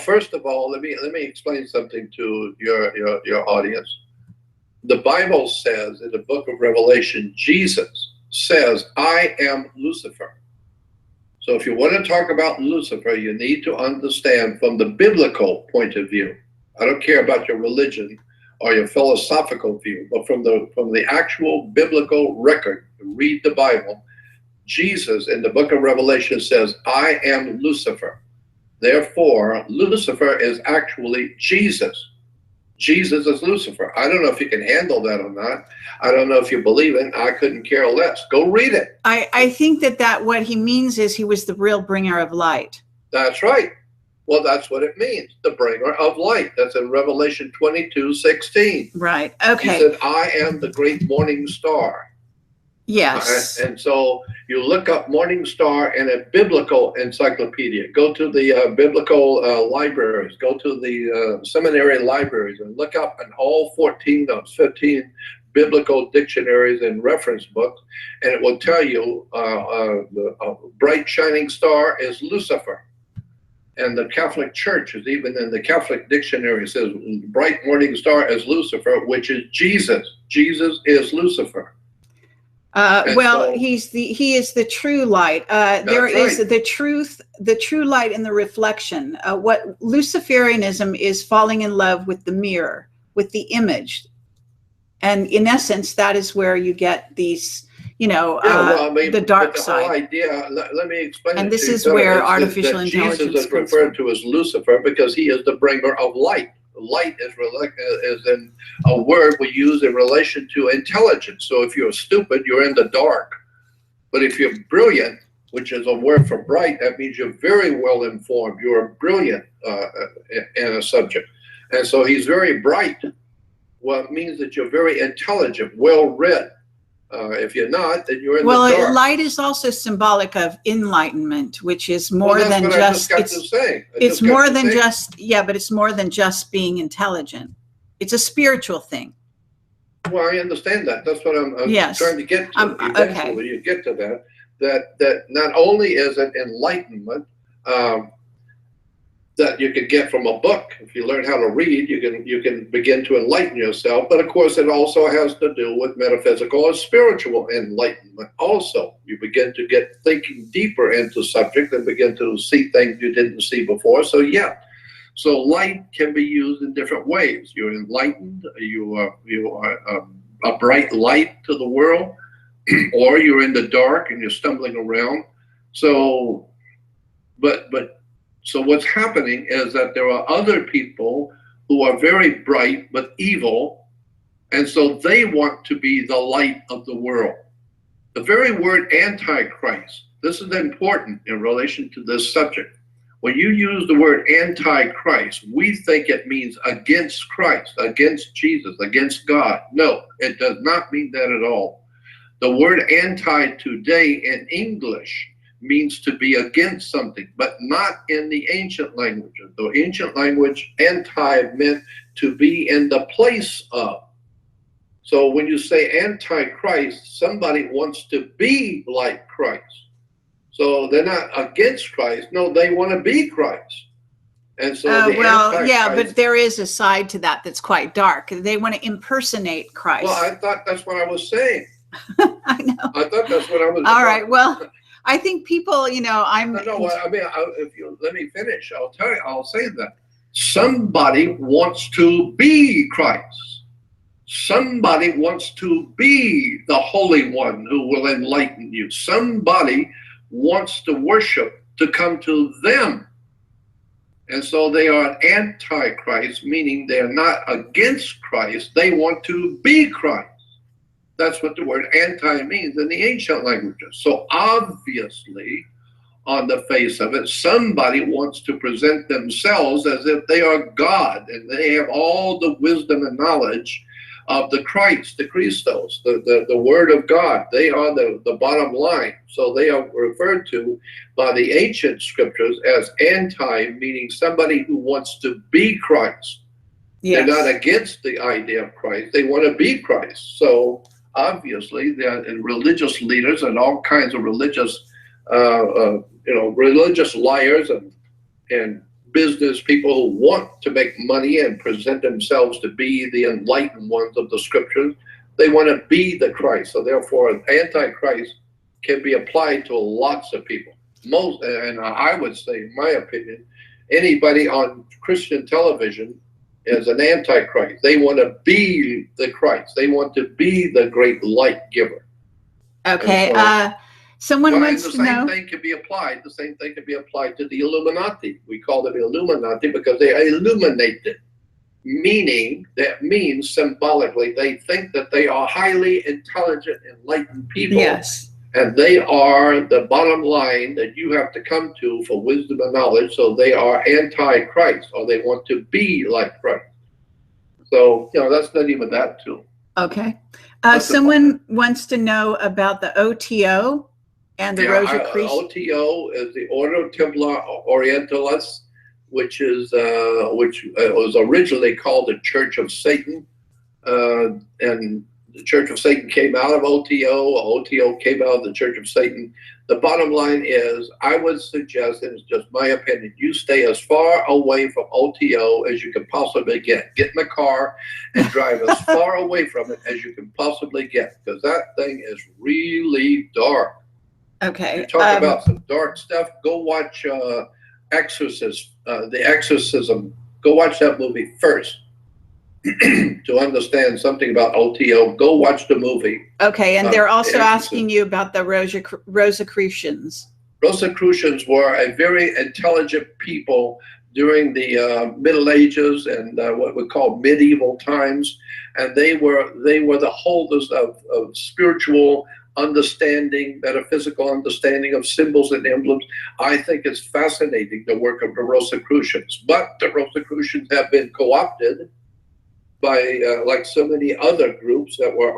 First of all, let me explain something to your audience. The Bible says in the book of Revelation, Jesus says, I am Lucifer. So if you want to talk about Lucifer, you need to understand from the biblical point of view. I don't care about your religion or your philosophical view, but from the actual biblical record, read the Bible. Jesus in the book of Revelation says, I am Lucifer. Therefore, Lucifer is actually Jesus. Jesus is Lucifer. I don't know if you can handle that or not. I don't know if you believe it. I couldn't care less. Go read it. I think that what he means is he was the real bringer of light. That's right. Well, that's what it means, the bringer of light. That's in Revelation 22:16. Right. He Okay. said, I am the great morning star. Yes. And so you look up morning star in a biblical encyclopedia. Go to the biblical libraries. Go to the seminary libraries and look up in all 14 of 15 biblical dictionaries and reference books, and it will tell you the bright shining star is Lucifer. And the Catholic Church is even in the Catholic dictionary says bright morning star is Lucifer, which is Jesus. Jesus is Lucifer. Well, so, he is the true light. There is right. the true light in the reflection. What Luciferianism is falling in love with the mirror, with the image. And in essence, that is where you get these, you know, well, I mean, the dark the side. Whole idea, let me explain and it this to you. is where artificial that intelligence Jesus is referred to as Lucifer because he is the bringer of light. Light is in a word we use in relation to intelligence. So if you're stupid, you're in the dark. But if you're brilliant, which is a word for bright, that means you're very well informed. You're brilliant in a subject. And so he's very bright. Well, it means that you're very intelligent, well-read. If you're not, then you're in the dark. Well, light is also symbolic of enlightenment, which is more than just. It's more than just. Yeah, but it's more than just being intelligent. It's a spiritual thing. Well, I understand that. That's what I'm trying to get to. Eventually, you get to that. That not only is it enlightenment that you can get from a book. If you learn how to read, you can begin to enlighten yourself. But of course, it also has to do with metaphysical or spiritual enlightenment. Also, you begin to get thinking deeper into subject and begin to see things you didn't see before. So yeah, so light can be used in different ways. You're enlightened. You are a bright light to the world, or you're in the dark and you're stumbling around. So, So what's happening is that there are other people who are very bright but evil, and so they want to be the light of the world. The very word Antichrist, this is important in relation to this subject. When you use the word Antichrist, we think it means against Christ, against Jesus, against God. No, it does not mean that at all. The word anti today in English means to be against something, but not in the ancient languages. The ancient language, anti meant to be in the place of. So when you say antichrist, somebody wants to be like Christ. So they're not against Christ. No, they want to be Christ. And so well, yeah, but there is a side to that that's quite dark. They want to impersonate Christ. Well, I thought that's what I was saying. I know. I thought that's what I was. All right. Well, I think people, you know, I mean, if you let me finish, I'll tell you, I'll say that somebody wants to be Christ. Somebody wants to be the Holy One who will enlighten you. Somebody wants to worship to come to them. And so they are an antichrist, meaning they're not against Christ. They want to be Christ. That's what the word anti means in the ancient languages. So obviously, on the face of it, somebody wants to present themselves as if they are God and they have all the wisdom and knowledge of the Christ, the Christos, the Word of God. They are the bottom line. So they are referred to by the ancient scriptures as anti, meaning somebody who wants to be Christ. Yes. They're not against the idea of Christ. They want to be Christ. So obviously, there are religious leaders and all kinds of religious, religious liars and business people who want to make money and present themselves to be the enlightened ones of the scriptures. They want to be the Christ. So therefore, an antichrist can be applied to lots of people. Most, and I would say, in my opinion, anybody on Christian television is an antichrist. They want to be the Christ. They want to be the great light giver. Okay. Someone wants to know. The same thing can be applied. The same thing can be applied to the Illuminati. We call them Illuminati because they are illuminated, meaning that means symbolically they think that they are highly intelligent, enlightened people. Yes. And they are the bottom line that you have to come to for wisdom and knowledge. So they are anti-Christ, or they want to be like Christ. So, that's not even that too. Okay. Someone wants to know about the OTO and the Rosicrucians. OTO is the Ordo Templar Orientalis, which was originally called the Church of Satan, and the Church of Satan came out of OTO. OTO came out of the Church of Satan. The bottom line is, I would suggest, and it's just my opinion, you stay as far away from OTO as you can possibly get. Get in the car and drive as far away from it as you can possibly get, because that thing is really dark. Okay. You talk about some dark stuff. Go watch The Exorcism. Go watch that movie first. To understand something about OTO, go watch the movie. Okay, and they're also asking you about the Rosicrucians. Rosicrucians were a very intelligent people during the Middle Ages and what we call medieval times, and they were the holders of spiritual understanding, metaphysical understanding of symbols and emblems. I think it's fascinating, the work of the Rosicrucians, but the Rosicrucians have been co-opted by like so many other groups that were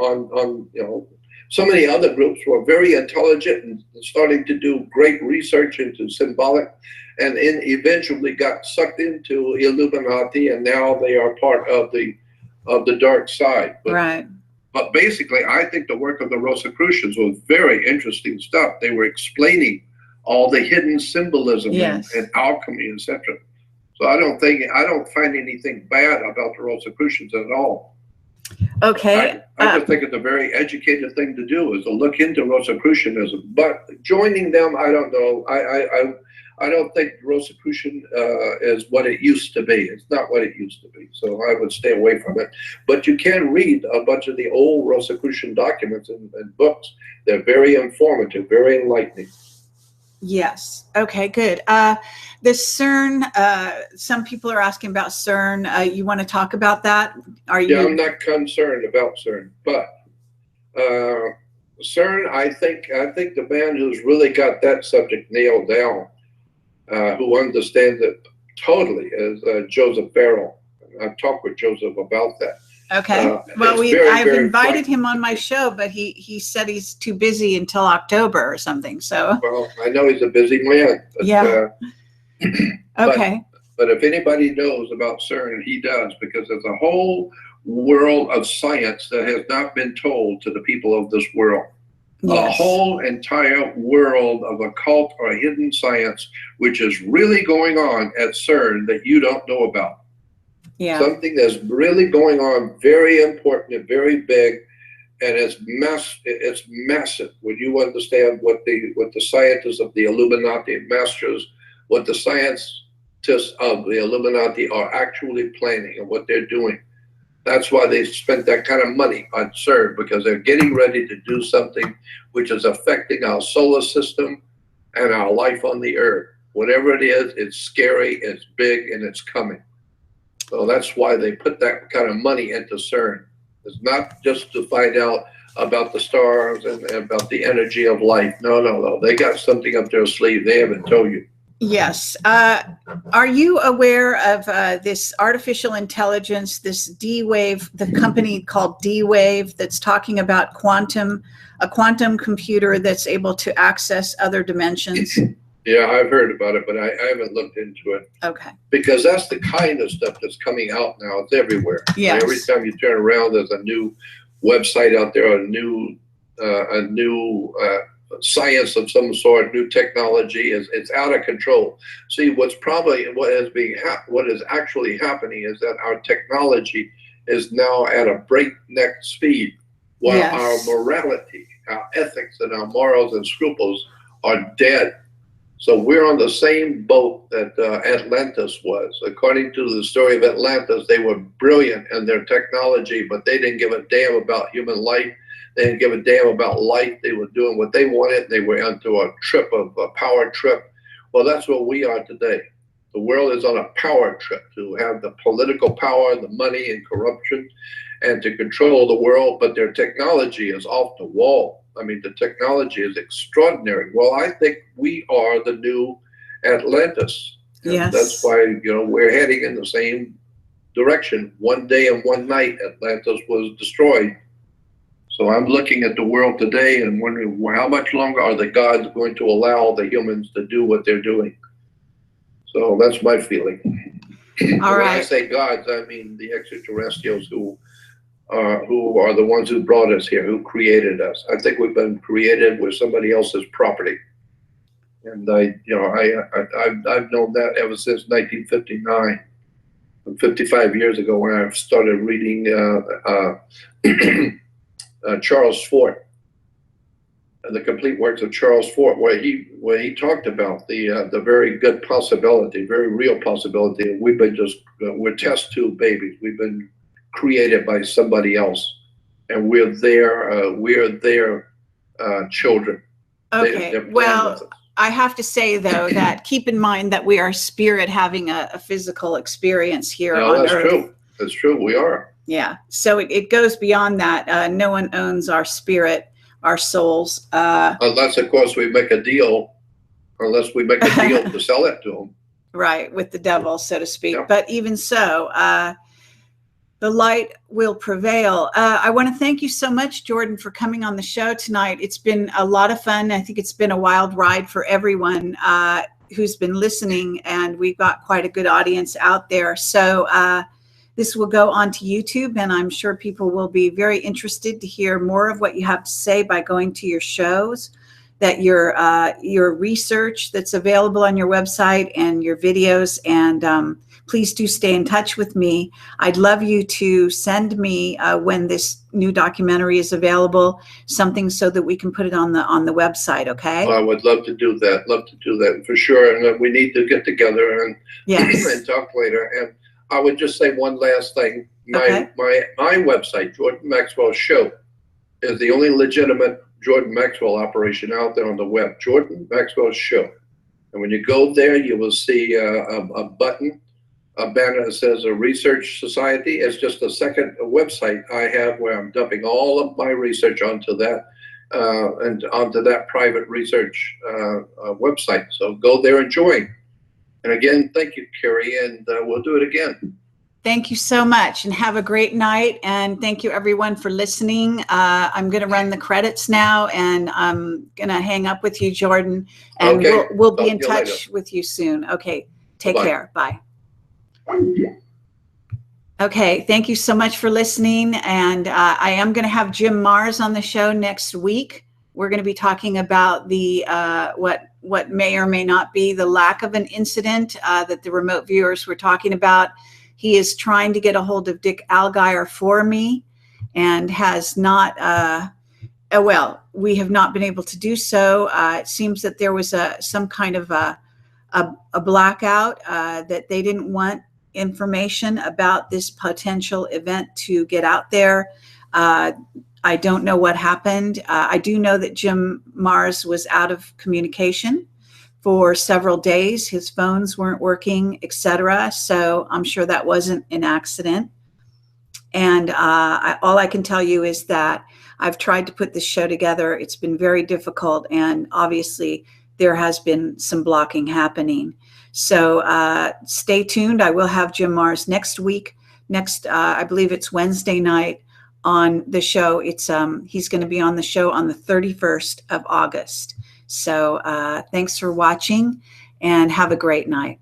so many other groups were very intelligent and starting to do great research into symbolic, and eventually got sucked into Illuminati, and now they are part of the dark side. Right. But basically, I think the work of the Rosicrucians was very interesting stuff. They were explaining all the hidden symbolism and alchemy, etc. So I don't find anything bad about the Rosicrucians at all. Okay. I just think it's a very educated thing to do, is to look into Rosicrucianism. But joining them, I don't know. I don't think Rosicrucian is what it used to be. It's not what it used to be. So I would stay away from it. But you can read a bunch of the old Rosicrucian documents and books. They're very informative, very enlightening. Yes. Okay, good. The CERN, some people are asking about CERN. You want to talk about that? Yeah, I'm not concerned about CERN, but CERN, I think the man who's really got that subject nailed down, who understands it totally, is Joseph Farrell. I've talked with Joseph about that. Okay. Well, I've invited him on my show, but he said he's too busy until October or something. So. Well, I know he's a busy man. But, yeah. Okay. But if anybody knows about CERN, he does, because there's a whole world of science that has not been told to the people of this world. Yes. A whole entire world of occult or hidden science, which is really going on at CERN that you don't know about. Yeah. Something that's really going on, very important and very big, and it's massive. When you understand what the scientists of the Illuminati masters, what the scientists of the Illuminati are actually planning and what they're doing. That's why they spent that kind of money on CERN, because they're getting ready to do something which is affecting our solar system and our life on the earth. Whatever it is, it's scary, it's big, and it's coming. So that's why they put that kind of money into CERN. It's not just to find out about the stars and about the energy of life. No. They got something up their sleeve they haven't told you. Yes. Are you aware of this artificial intelligence, this D-Wave, the company called D-Wave, that's talking about a quantum computer that's able to access other dimensions? Yeah, I've heard about it, but I haven't looked into it. Okay. Because that's the kind of stuff that's coming out now. It's everywhere. Yes. Every time you turn around, there's a new website out there, a new science of some sort, new technology. It's out of control. See, what is actually happening is that our technology is now at a breakneck speed, while our morality, our ethics, and our morals and scruples are dead. So we're on the same boat that Atlantis was. According to the story of Atlantis, they were brilliant in their technology, but they didn't give a damn about human life. They didn't give a damn about life. They were doing what they wanted. They were onto a power trip. Well, that's what we are today. The world is on a power trip to have the political power, the money and corruption, and to control the world, but their technology is off the wall. I mean, the technology is extraordinary. Well, I think we are the new Atlantis. And Yes. that's why, you know, we're heading in the same direction. One day and one night, Atlantis was destroyed. So I'm looking at the world today and wondering, well, how much longer are the gods going to allow the humans to do what they're doing? So that's my feeling. All when right. I say gods, I mean the extraterrestrials who are the ones who brought us here, who created us. I think we've been created with somebody else's property. And I've known that ever since 1959, 55 years ago, when I started reading Charles Fort, and the complete works of Charles Fort, where he talked about the very good possibility, very real possibility. We've been we're test tube babies. We've been created by somebody else, and we're their children. Okay. Well, I have to say, though, that keep in mind that we are spirit having a physical experience here on that's Earth. True. That's true. We are. Yeah. So it goes beyond that. No one owns our spirit, our souls. Unless, of course, we make a deal. Unless we make a deal to sell it to them. Right. With the devil, so to speak. Yeah. But even so, the light will prevail. I want to thank you so much, Jordan, for coming on the show tonight. It's been a lot of fun. I think it's been a wild ride for everyone who's been listening, and we've got quite a good audience out there. So this will go onto YouTube, and I'm sure people will be very interested to hear more of what you have to say by going to your shows, that your research that's available on your website and your videos. And please do stay in touch with me. I'd love you to send me when this new documentary is available, something so that we can put it on the website. Okay. Well, I would love to do that. Love to do that for sure. And we need to get together and yes. and talk later. And I would just say one last thing. My website, Jordan Maxwell Show, is the only legitimate Jordan Maxwell operation out there on the web. Jordan Maxwell Show. And when you go there, you will see a button, a banner that says a research society. It's just a second website I have where I'm dumping all of my research onto that and onto that private research website. So go there and join. And again, thank you, Carrie, and we'll do it again. Thank you so much, and have a great night. And thank you, everyone, for listening. I'm going to run the credits now, and I'm going to hang up with you, Jordan. And okay. we'll be in touch with you soon. Okay. Take care. Bye. Okay. Thank you so much for listening. And I am going to have Jim Mars on the show next week. We're going to be talking about the what may or may not be the lack of an incident that the remote viewers were talking about. He is trying to get a hold of Dick Allgaier for me and has not, well, we have not been able to do so. It seems that there was some kind of a blackout, that they didn't want information about this potential event to get out there. I don't know what happened. I do know that Jim Mars was out of communication for several days. His phones weren't working, etc. So I'm sure that wasn't an accident. And all I can tell you is that I've tried to put this show together. It's been very difficult. And obviously there has been some blocking happening. So stay tuned. I will have Jim Mars next week. I believe it's Wednesday night on the show. He's going to be on the show on the 31st of August. So thanks for watching, and have a great night.